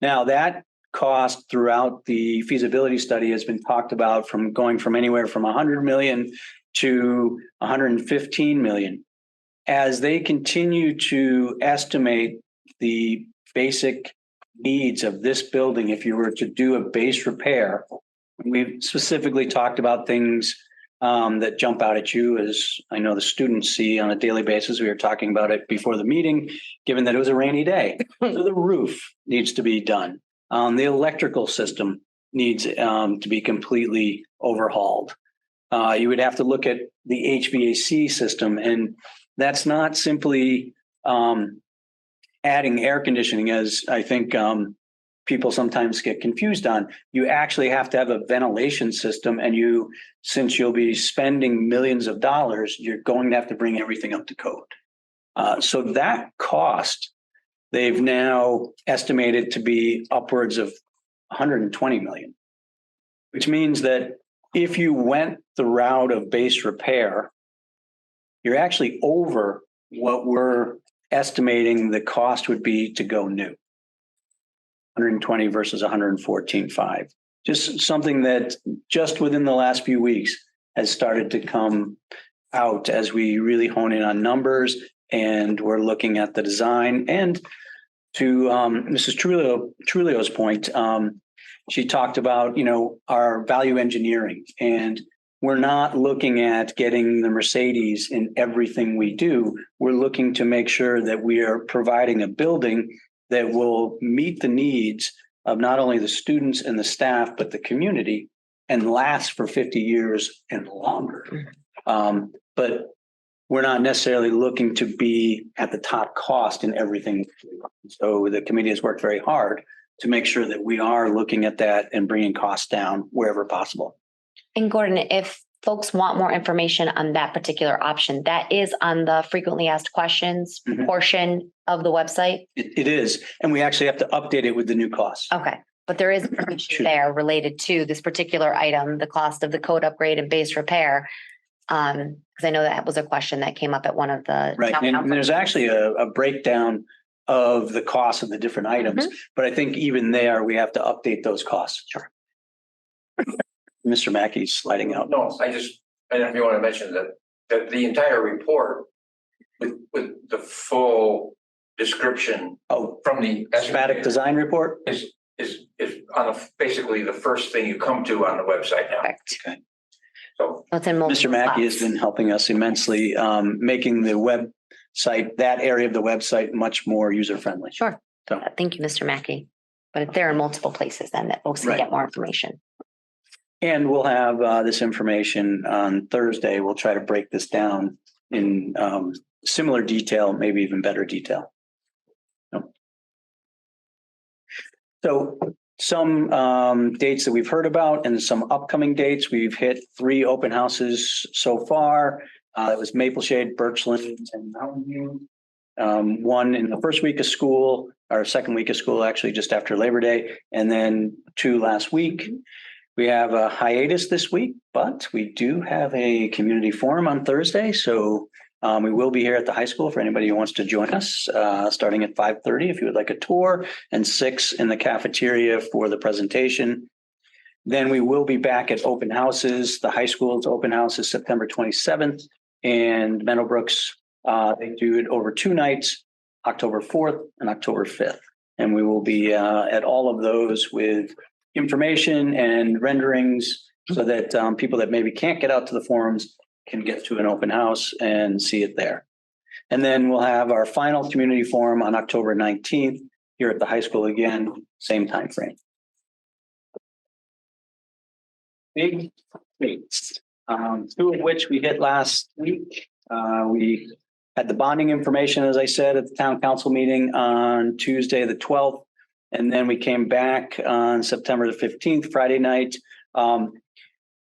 Speaker 3: Now, that cost throughout the feasibility study has been talked about from going from anywhere from 100 million to 115 million. As they continue to estimate the basic needs of this building, if you were to do a base repair, we've specifically talked about things that jump out at you, as I know the students see on a daily basis. We were talking about it before the meeting, given that it was a rainy day. So the roof needs to be done. The electrical system needs to be completely overhauled. You would have to look at the HVAC system, and that's not simply adding air conditioning, as I think people sometimes get confused on. You actually have to have a ventilation system, and since you'll be spending millions of dollars, you're going to have to bring everything up to code. So that cost, they've now estimated to be upwards of 120 million, which means that if you went the route of base repair, you're actually over what we're estimating the cost would be to go new. 120 versus 114.5. Just something that just within the last few weeks has started to come out as we really hone in on numbers and we're looking at the design. And to Mrs. Trulio's point, she talked about, our value engineering, and we're not looking at getting the Mercedes in everything we do. We're looking to make sure that we are providing a building that will meet the needs of not only the students and the staff, but the community, and last for 50 years and longer. But we're not necessarily looking to be at the top cost in everything. So the committee has worked very hard to make sure that we are looking at that and bringing costs down wherever possible.
Speaker 2: And Gordon, if folks want more information on that particular option, that is on the frequently asked questions portion of the website.
Speaker 3: It is. And we actually have to update it with the new costs.
Speaker 2: Okay. But there is information there related to this particular item, the cost of the code upgrade and base repair. Because I know that was a question that came up at one of the.
Speaker 3: Right. And there's actually a breakdown of the cost of the different items. But I think even there, we have to update those costs. Sure. Mr. Mackey's sliding out.
Speaker 12: No, I don't know if you want to mention that the entire report with the full description
Speaker 3: Oh,
Speaker 12: from the
Speaker 3: schematic design report?
Speaker 12: is on basically the first thing you come to on the website now.
Speaker 2: Correct.
Speaker 3: Okay.
Speaker 12: So
Speaker 2: It's in
Speaker 3: Mr.
Speaker 2: multiple
Speaker 3: Mackey has
Speaker 2: spots.
Speaker 3: been helping us immensely, making the website, that area of the website much more user-friendly.
Speaker 2: Sure.
Speaker 3: So-
Speaker 2: Thank you, Mr. Mackey. But there are multiple places then that folks can
Speaker 3: Right.
Speaker 2: get more information.
Speaker 3: And we'll have this information on Thursday. We'll try to break this down in similar detail, maybe even better detail. So some dates that we've heard about and some upcoming dates. We've hit 3 open houses so far. It was Maple Shade, Birchland, and Mountain View. One in the first week of school, or second week of school, actually just after Labor Day, and then 2 last week. We have a hiatus this week, but we do have a community forum on Thursday. So we will be here at the high school for anybody who wants to join us, starting at 5:30 if you would like a tour, and 6 in the cafeteria for the presentation. Then we will be back at open houses. The high school's open house is September 27th, and Meadowbrook's, they do it over 2 nights, October 4th and October 5th. And we will be at all of those with information and renderings so that people that maybe can't get out to the forums can get to an open house and see it there. And then we'll have our final community forum on October 19th here at the high school again, same time frame. Big dates, 2 of which we hit last week. We had the bonding information, as I said, at the town council meeting on Tuesday, the 12th. And then we came back on September the 15th, Friday night.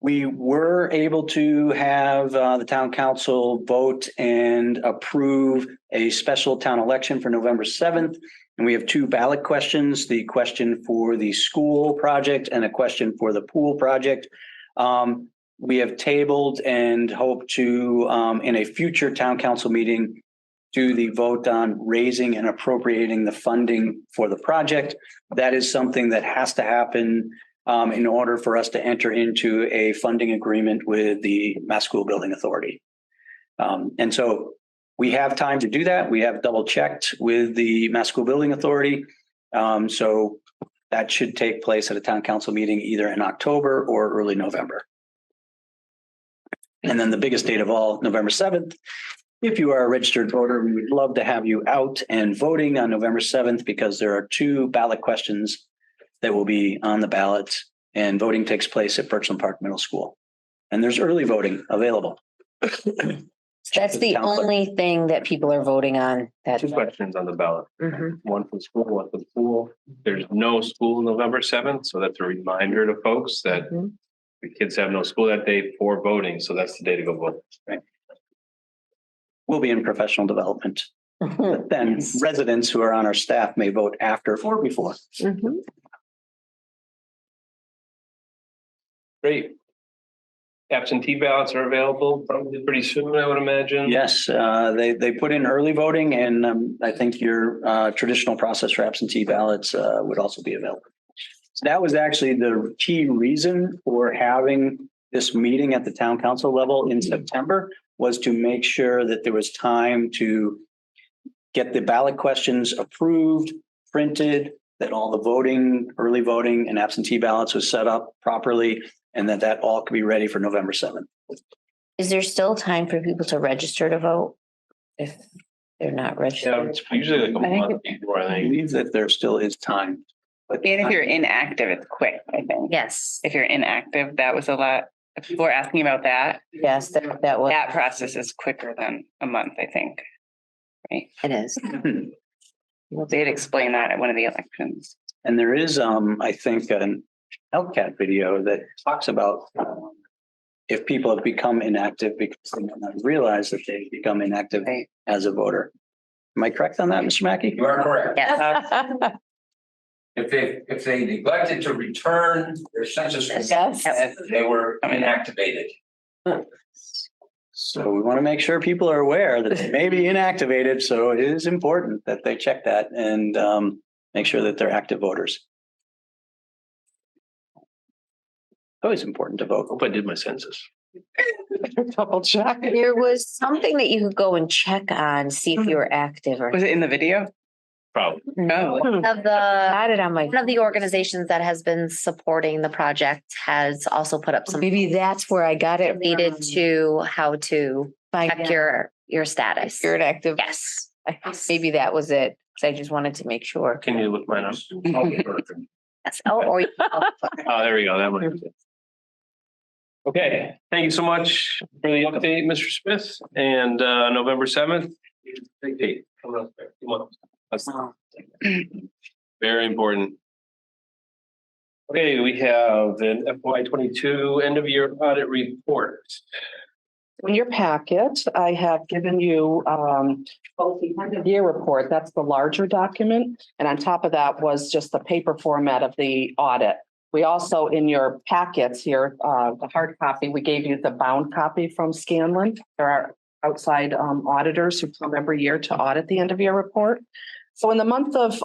Speaker 3: We were able to have the town council vote and approve a special town election for November 7th. And we have 2 ballot questions, the question for the school project and a question for the pool project. We have tabled and hope to, in a future town council meeting, do the vote on raising and appropriating the funding for the project. That is something that has to happen in order for us to enter into a funding agreement with the Mass School Building Authority. And so we have time to do that. We have double checked with the Mass School Building Authority. So that should take place at a town council meeting either in October or early November. And then the biggest date of all, November 7th. If you are a registered voter, we would love to have you out and voting on November 7th because there are 2 ballot questions that will be on the ballot, and voting takes place at Birchland Park Middle School. And there's early voting available.
Speaker 13: That's the only thing that people are voting on. That
Speaker 1: 2 questions on the ballot.
Speaker 2: Mhm.
Speaker 1: One for school, one for the pool. There's no school November 7th, so that's a reminder to folks that
Speaker 2: Mhm.
Speaker 1: the kids have no school that day for voting, so that's the day to go vote.
Speaker 3: We'll be in professional development. But then residents who are on our staff may vote after or before.
Speaker 2: Mhm.
Speaker 1: Great. Absentee ballots are available probably pretty soon, I would imagine.
Speaker 3: Yes, they put in early voting, and I think your traditional process for absentee ballots would also be available. So that was actually the key reason for having this meeting at the town council level in September, was to make sure that there was time to get the ballot questions approved, printed, that all the voting, early voting and absentee ballots was set up properly, and that all could be ready for November 7th.
Speaker 13: Is there still time for people to register to vote? If they're not
Speaker 1: Yeah,
Speaker 13: registered?
Speaker 1: it's usually like a
Speaker 4: I think
Speaker 1: month before, I
Speaker 3: I
Speaker 1: think.
Speaker 3: believe that there still is time. But
Speaker 4: And if you're inactive, it's quick, I think.
Speaker 2: Yes.
Speaker 4: If you're inactive, that was a lot. If people are asking about that,
Speaker 13: Yes, that was.
Speaker 4: that process is quicker than a month, I think.
Speaker 2: It is.
Speaker 4: They'd explain that at one of the elections.
Speaker 3: And there is, I think, an LCAT video that talks about if people have become inactive because they might not realize that they've become inactive
Speaker 4: Right.
Speaker 3: as a voter. Am I correct on that, Mr. Mackey?
Speaker 12: you are correct.
Speaker 2: Yes.
Speaker 12: If they neglected to return their census,
Speaker 13: Yes.
Speaker 12: they were inactivated.
Speaker 3: So we want to make sure people are aware that they may be inactivated. So it is important that they check that and make sure that they're active voters. Always important to vote.
Speaker 1: Hope I did my census.
Speaker 10: Double check.
Speaker 13: There was something that you could go and check on, see if you were active or.
Speaker 4: Was it in the video?
Speaker 1: Probably.
Speaker 4: No.
Speaker 2: Of the,
Speaker 13: Got it on my.
Speaker 2: one of the organizations that has been supporting the project has also put up some
Speaker 13: Maybe that's where I got it.
Speaker 2: related to how to check your status.
Speaker 13: You're active.
Speaker 2: Yes.
Speaker 13: Maybe that was it. 'Cause I just wanted to make sure.
Speaker 1: Can you look mine up?
Speaker 2: Yes. Oh, or
Speaker 1: Oh, there we go. That one. Okay, thank you so much for the update, Mr. Smith. And November 7th. Big date. Coming up there. Come on. That's very important. Okay, we have an FY22 end of year audit report.
Speaker 10: In your packet, I have given you both the end of year report, that's the larger document. And on top of that was just the paper format of the audit. We also, in your packets here, the hard copy, we gave you the bound copy from Scanlon. There are outside auditors who come every year to audit the end of year report. So in the month of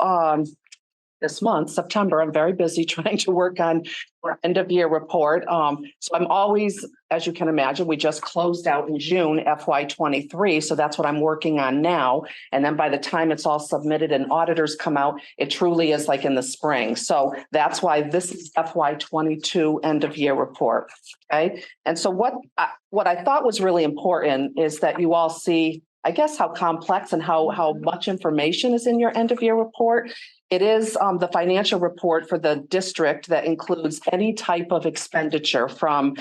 Speaker 10: this month, September, I'm very busy trying to work on our end of year report. So I'm always, as you can imagine, we just closed out in June FY23. So that's what I'm working on now. And then by the time it's all submitted and auditors come out, it truly is like in the spring. So that's why this is FY22 end of year report. Okay. And so what I thought was really important is that you all see, I guess, how complex and how much information is in your end of year report. It is the financial report for the district that includes any type of expenditure from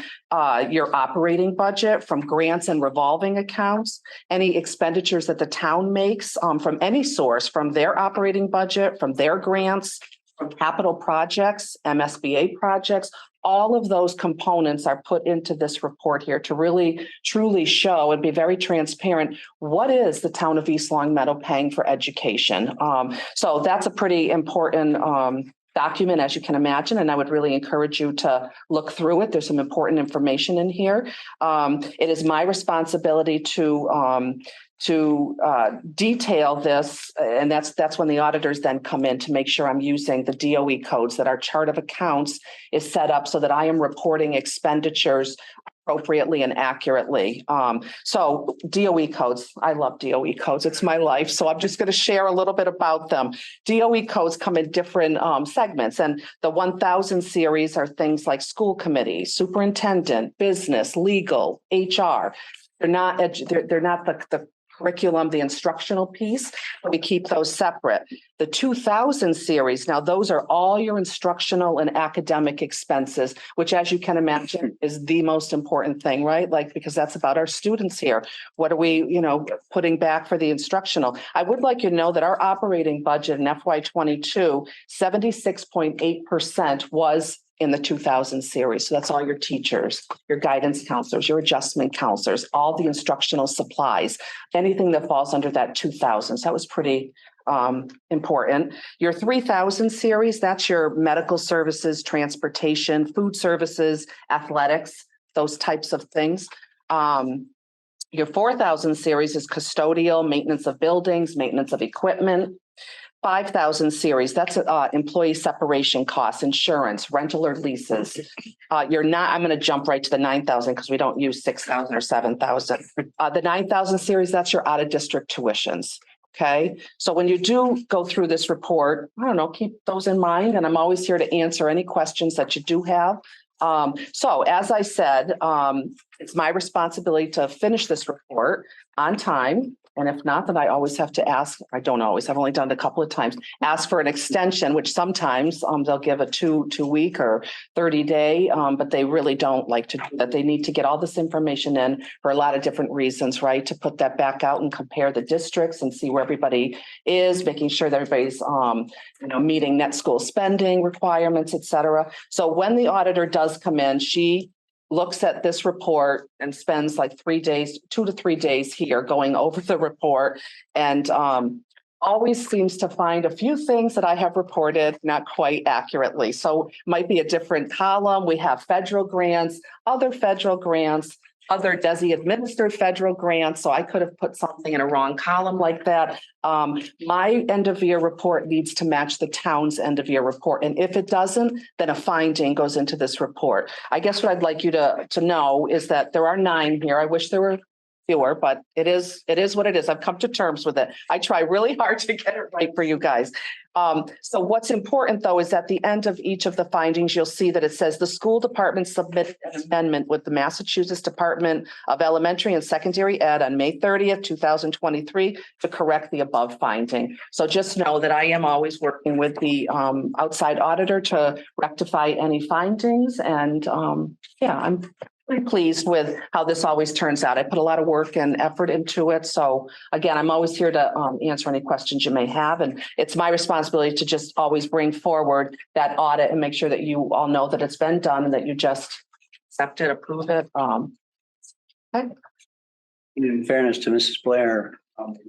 Speaker 10: your operating budget, from grants and revolving accounts, any expenditures that the town makes from any source, from their operating budget, from their grants, from capital projects, MSBA projects. All of those components are put into this report here to really truly show and be very transparent. What is the town of East Long Meadow paying for education? So that's a pretty important document, as you can imagine, and I would really encourage you to look through it. There's some important information in here. It is my responsibility to detail this, and that's when the auditors then come in to make sure I'm using the DOE codes, that our chart of accounts is set up so that I am reporting expenditures appropriately and accurately. So DOE codes, I love DOE codes. It's my life. So I'm just going to share a little bit about them. DOE codes come in different segments, and the 1000 series are things like school committee, superintendent, business, legal, HR. They're not the curriculum, the instructional piece. We keep those separate. The 2000 series, now those are all your instructional and academic expenses, which, as you can imagine, is the most important thing, right? Like, because that's about our students here. What are we, putting back for the instructional? I would like you to know that our operating budget in FY22, 76.8% was in the 2000 series. So that's all your teachers, your guidance counselors, your adjustment counselors, all the instructional supplies, anything that falls under that 2000. So that was pretty important. Your 3000 series, that's your medical services, transportation, food services, athletics, those types of things. Your 4000 series is custodial, maintenance of buildings, maintenance of equipment. 5000 series, that's employee separation costs, insurance, rental or leases. I'm going to jump right to the 9000 because we don't use 6000 or 7000. The 9000 series, that's your out of district tuitions. Okay. So when you do go through this report, keep those in mind. And I'm always here to answer any questions that you do have. So as I said, it's my responsibility to finish this report on time. And if not, then I always have to ask, I don't always, I've only done it a couple of times, ask for an extension, which sometimes they'll give a two week or 30-day, but they really don't like to do that. They need to get all this information in for a lot of different reasons, right? To put that back out and compare the districts and see where everybody is, making sure that everybody's, meeting net school spending requirements, et cetera. So when the auditor does come in, she looks at this report and spends like 2 to 3 days here going over the report, and always seems to find a few things that I have reported not quite accurately. So might be a different column. We have federal grants, other federal grants, other DESI administered federal grants, so I could have put something in a wrong column like that. My end of year report needs to match the town's end of year report. And if it doesn't, then a finding goes into this report. I guess what I'd like you to know is that there are 9 here. I wish there were fewer, but it is what it is. I've come to terms with it. I try really hard to get it right for you guys. So what's important though, is at the end of each of the findings, you'll see that it says the school department submitted an amendment with the Massachusetts Department of Elementary and Secondary Ed on May 30th, 2023 to correct the above finding. So just know that I am always working with the outside auditor to rectify any findings. And yeah, I'm pretty pleased with how this always turns out. I put a lot of work and effort into it. So again, I'm always here to answer any questions you may have. And it's my responsibility to just always bring forward that audit and make sure that you all know that it's been done and that you just accept it, approve it.
Speaker 3: In fairness to Mrs. Blair,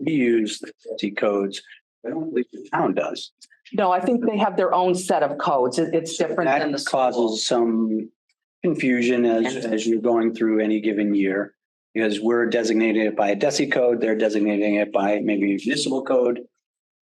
Speaker 3: we use the DESI codes. I don't believe the town does.
Speaker 10: No, I think they have their own set of codes. It's different than the
Speaker 3: That causes some confusion as you're going through any given year, because we're designating it by a DESI code, they're designating it by maybe a municipal code.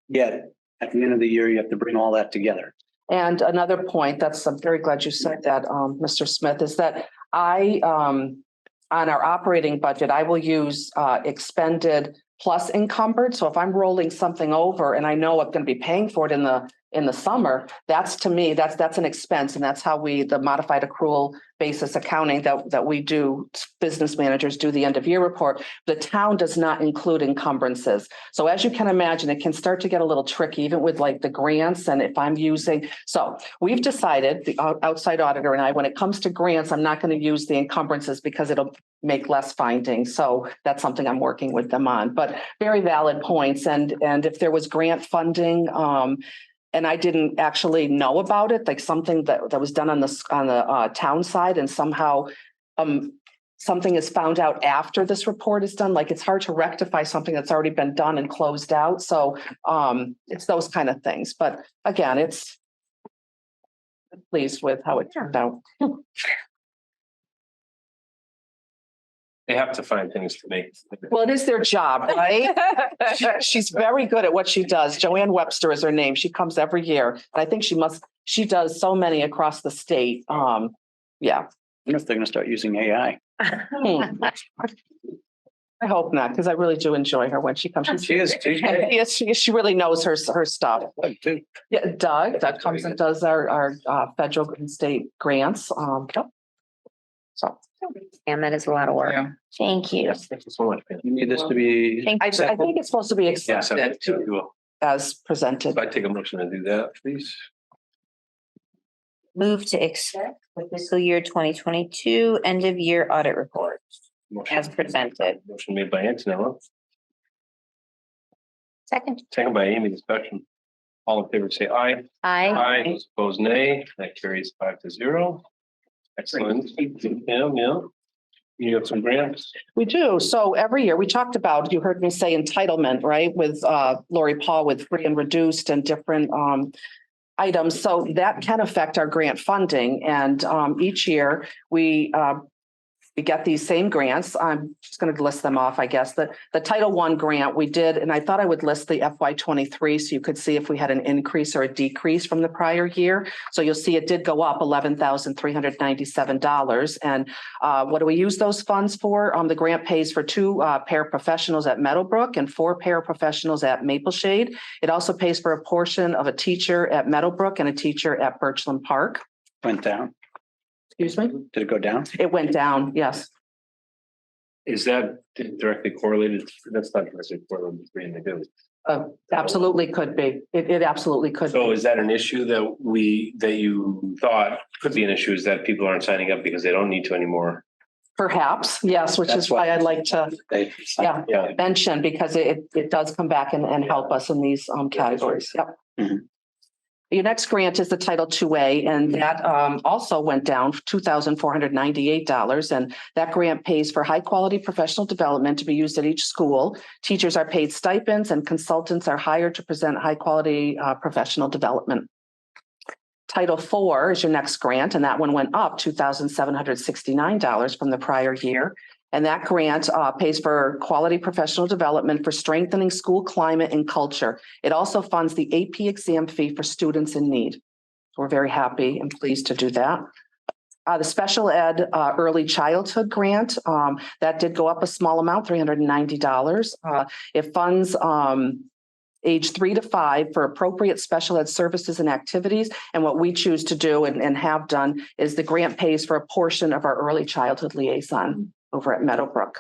Speaker 3: Yet at the end of the year, you have to bring all that together.
Speaker 10: And another point, I'm very glad you said that, Mr. Smith, is that I, on our operating budget, I will use expended plus encumbered. So if I'm rolling something over and I know I'm going to be paying for it in the summer, that's to me, that's an expense. And that's how the modified accrual basis accounting that we do, business managers do the end of year report. The town does not include encumbrances. So as you can imagine, it can start to get a little tricky, even with like the grants. And if I'm using, so we've decided, the outside auditor and I, when it comes to grants, I'm not going to use the encumbrances because it'll make less findings. So that's something I'm working with them on, but very valid points. And if there was grant funding, and I didn't actually know about it, like something that was done on the town side, and somehow something is found out after this report is done. Like it's hard to rectify something that's already been done and closed out. So it's those kind of things. But again, it's pleased with how it turned out.
Speaker 1: They have to find things to make.
Speaker 10: Well, it is their job, right? She's very good at what she does. Joanne Webster is her name. She comes every year. And I think she does so many across the state. Yeah.
Speaker 3: I wonder if they're going to start using AI.
Speaker 10: I hope not, because I really do enjoy her when she comes. She really knows her stuff. Yeah, Doug comes and does our federal and state grants. So.
Speaker 2: And that is a lot of work.
Speaker 6: Thank you.
Speaker 1: Yes, thank you so much.
Speaker 3: You need this to be.
Speaker 10: I think it's supposed to be accepted as presented.
Speaker 1: If I take a motion to do that, please.
Speaker 13: Move to accept the fiscal year 2022 end of year audit report as presented.
Speaker 1: Motion made by Antonella,
Speaker 2: Second.
Speaker 1: second by Amy. Discussion. All in favor, say aye.
Speaker 2: Aye.
Speaker 1: Those opposed, nay. That carries 5-0. Excellent. Yeah. You have some grants?
Speaker 10: We do. So every year we talked about, you heard me say entitlement, right? With Lori Paul with free and reduced and different items. So that can affect our grant funding. And each year we get these same grants. I'm just going to list them off, I guess. The Title I grant we did, and I thought I would list the FY23 so you could see if we had an increase or a decrease from the prior year. So you'll see it did go up $11,397. And what do we use those funds for? The grant pays for 2 paraprofessionals at Meadowbrook and 4 paraprofessionals at Mapleshade. It also pays for a portion of a teacher at Meadowbrook and a teacher at Birchland Park.
Speaker 3: Went down.
Speaker 10: Excuse me?
Speaker 3: Did it go down?
Speaker 10: It went down, yes.
Speaker 1: Is that directly correlated? That's not directly correlated with free and reduced.
Speaker 10: Absolutely could be. It absolutely could
Speaker 1: So
Speaker 10: be.
Speaker 1: is that an issue that you thought could be an issue, is that people aren't signing up because they don't need to anymore?
Speaker 10: Perhaps, yes, which is why I'd like to
Speaker 1: Yeah.
Speaker 10: mention, because it does come back and help us in these categories. Yep.
Speaker 3: Mhm.
Speaker 10: Your next grant is the Title IIA, and that also went down $2,498. And that grant pays for high quality professional development to be used at each school. Teachers are paid stipends and consultants are hired to present high quality professional development. Title IV is your next grant, and that one went up $2,769 from the prior year. And that grant pays for quality professional development for strengthening school climate and culture. It also funds the AP exam fee for students in need. We're very happy and pleased to do that. The special ed early childhood grant, that did go up a small amount, $390. It funds age 3 to 5 for appropriate special ed services and activities. And what we choose to do and have done is the grant pays for a portion of our early childhood liaison over at Meadowbrook.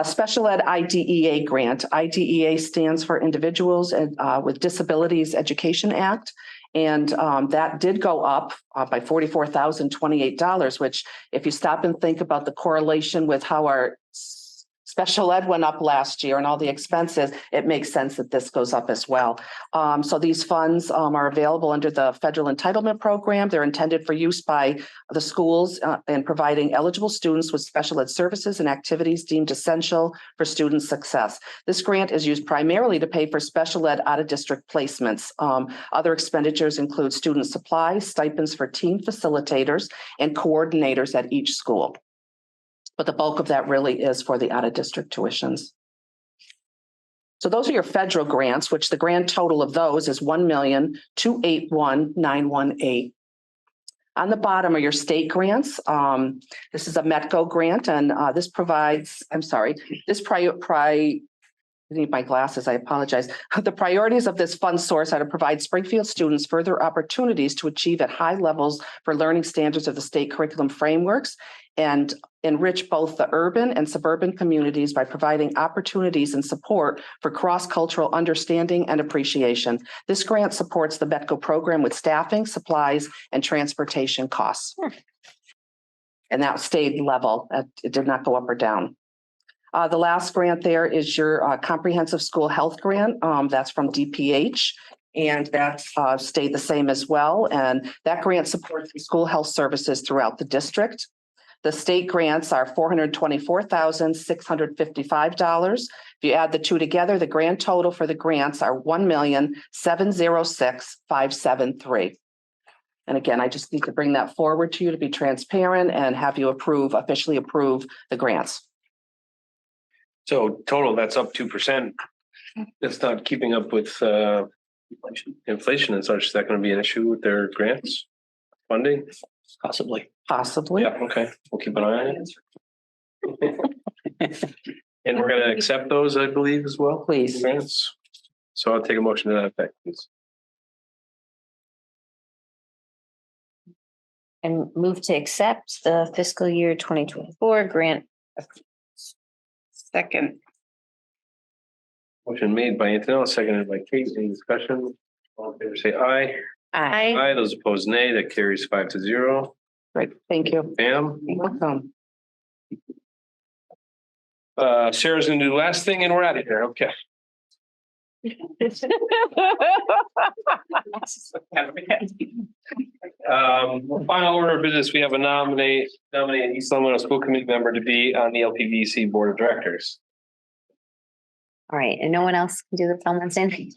Speaker 10: Special ed IDEA grant. IDEA stands for Individuals with Disabilities Education Act. And that did go up by $44,028, which if you stop and think about the correlation with how our special ed went up last year and all the expenses, it makes sense that this goes up as well. So these funds are available under the federal entitlement program. They're intended for use by the schools in providing eligible students with special ed services and activities deemed essential for student success. This grant is used primarily to pay for special ed out-of-district placements. Other expenditures include student supplies, stipends for team facilitators, and coordinators at each school. But the bulk of that really is for the out-of-district tuitions. So those are your federal grants, which the grand total of those is $1,281,918. On the bottom are your state grants. This is a METCO grant, and this provides, I need my glasses, I apologize. The priorities of this fund source are to provide Springfield students further opportunities to achieve at high levels for learning standards of the state curriculum frameworks and enrich both the urban and suburban communities by providing opportunities and support for cross-cultural understanding and appreciation. This grant supports the METCO program with staffing, supplies, and transportation costs. And that stayed level. It did not go up or down. The last grant there is your comprehensive school health grant. That's from DPH. And that stayed the same as well. And that grant supports the school health services throughout the district. The state grants are $424,655. If you add the two together, the grand total for the grants are $1,706,573. And again, I just need to bring that forward to you to be transparent and have you officially approve the grants.
Speaker 1: So total, that's up 2%. That's not keeping up with inflation and such. Is that going to be an issue with their grants funding?
Speaker 3: Possibly.
Speaker 1: Yeah, okay. We'll keep an eye on it. And we're going to accept those, I believe, as well.
Speaker 10: Please.
Speaker 1: Grants. So I'll take a motion to that effect, please.
Speaker 13: And move to accept the fiscal year 2024 grant.
Speaker 4: Second.
Speaker 1: Motion made by Antonella, seconded by Kate. Any discussion? All in favor, say aye.
Speaker 13: Aye.
Speaker 1: Aye. Those opposed, nay. That carries 5-0.
Speaker 10: Great. Thank you.
Speaker 1: Pam.
Speaker 10: Welcome.
Speaker 1: Sarah's gonna do the last thing and we're out of here. Okay. Final order of business, we have a nominate an East Long Meadow School Committee member to be on the LPVC Board of Directors.
Speaker 2: All right, and no one else can do the Belmont Stand?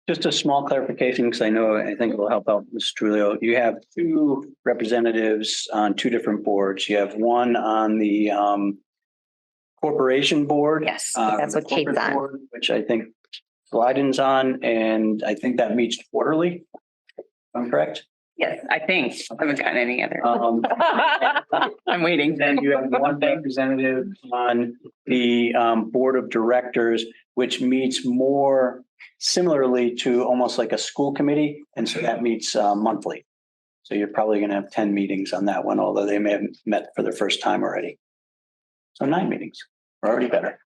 Speaker 3: Just a small clarification, because I think it will help out Mr. Trulio. You have two representatives on two different boards. You have one on the corporation board.
Speaker 2: Yes, that's what Kate's on.
Speaker 3: Board, which I think Glyden's on, and I think that meets quarterly. If I'm correct?
Speaker 4: Yes, I think. I haven't gotten any other. I'm waiting.
Speaker 3: Then you have one representative on the board of directors, which meets more similarly to almost like a school committee. And so that meets monthly. So you're probably going to have 10 meetings on that one, although they may have met for the first time already. So 9 meetings. We're already better.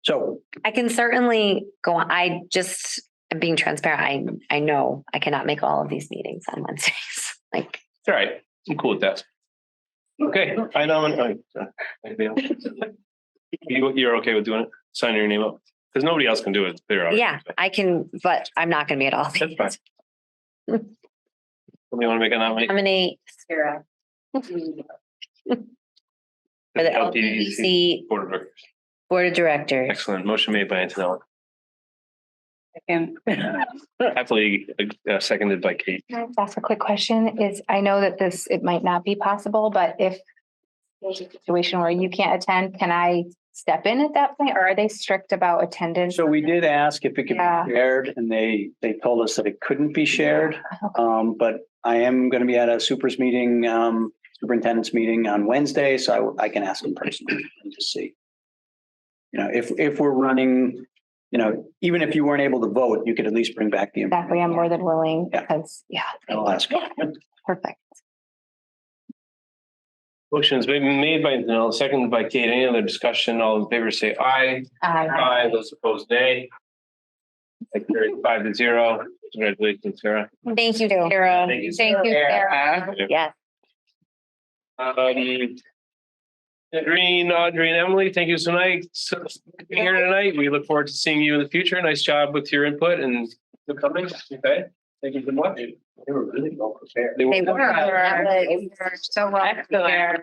Speaker 3: So
Speaker 2: I can certainly go on. I just am being transparent. I know I cannot make all of these meetings on Wednesdays. Like,
Speaker 1: All right, I'm cool with that. Okay, I nominate. You're okay with doing it? Signing your name up? Because nobody else can do it.
Speaker 2: yeah, I can, but I'm not going to be at all.
Speaker 1: That's fine. Somebody want to make a nomination?
Speaker 2: Nominate Sarah. For the LPVC
Speaker 1: Board of Directors.
Speaker 2: Board of Directors.
Speaker 1: Excellent. Motion made by Antonella.
Speaker 4: And
Speaker 1: Happily seconded by Kate.
Speaker 5: Can I just ask a quick question? I know that it might not be possible, but if there's a situation where you can't attend, can I step in at that point, or are they strict about attendance?
Speaker 3: So we did ask if it could
Speaker 5: Yeah.
Speaker 3: be shared, and they told us that it couldn't be shared. But I am going to be at a superintendent's meeting on Wednesday, so I can ask them personally and just see. If we're running, even if you weren't able to vote, you could at least bring back the.
Speaker 5: Exactly, I'm more than willing
Speaker 3: Yeah.
Speaker 5: because,
Speaker 3: I'll ask.
Speaker 5: perfect.
Speaker 1: Motion has been made by Danell, seconded by Kate. Any other discussion? All in favor, say aye. Aye. Those opposed, nay. That carries 5-0. Congratulations, Sarah.
Speaker 6: Thank you, Sarah.
Speaker 1: Thank you,
Speaker 5: Thank you, Sarah.
Speaker 6: Yes.
Speaker 1: Green, Audrey, and Emily, thank you so much for being here tonight. We look forward to seeing you in the future. Nice job with your input and the coming. Okay, thank you so much. They were really well prepared.
Speaker 2: They were so well prepared.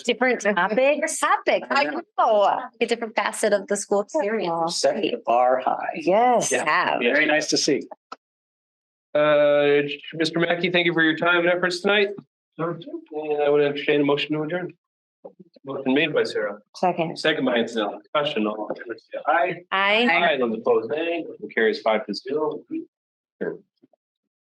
Speaker 2: Different topics. I know. A different facet of the school experience.
Speaker 3: Set the bar high.
Speaker 2: Yes.
Speaker 1: Yeah.
Speaker 3: Very nice to see.
Speaker 1: Mr. Mackey, thank you for your time and efforts tonight. And I would entertain a motion to adjourn. Motion made by Sarah.
Speaker 6: Second.
Speaker 1: Second by Antonella. Discussion. All in favor, say aye.
Speaker 6: Aye.
Speaker 1: Aye. Those opposed, nay. Motion carries 5-0.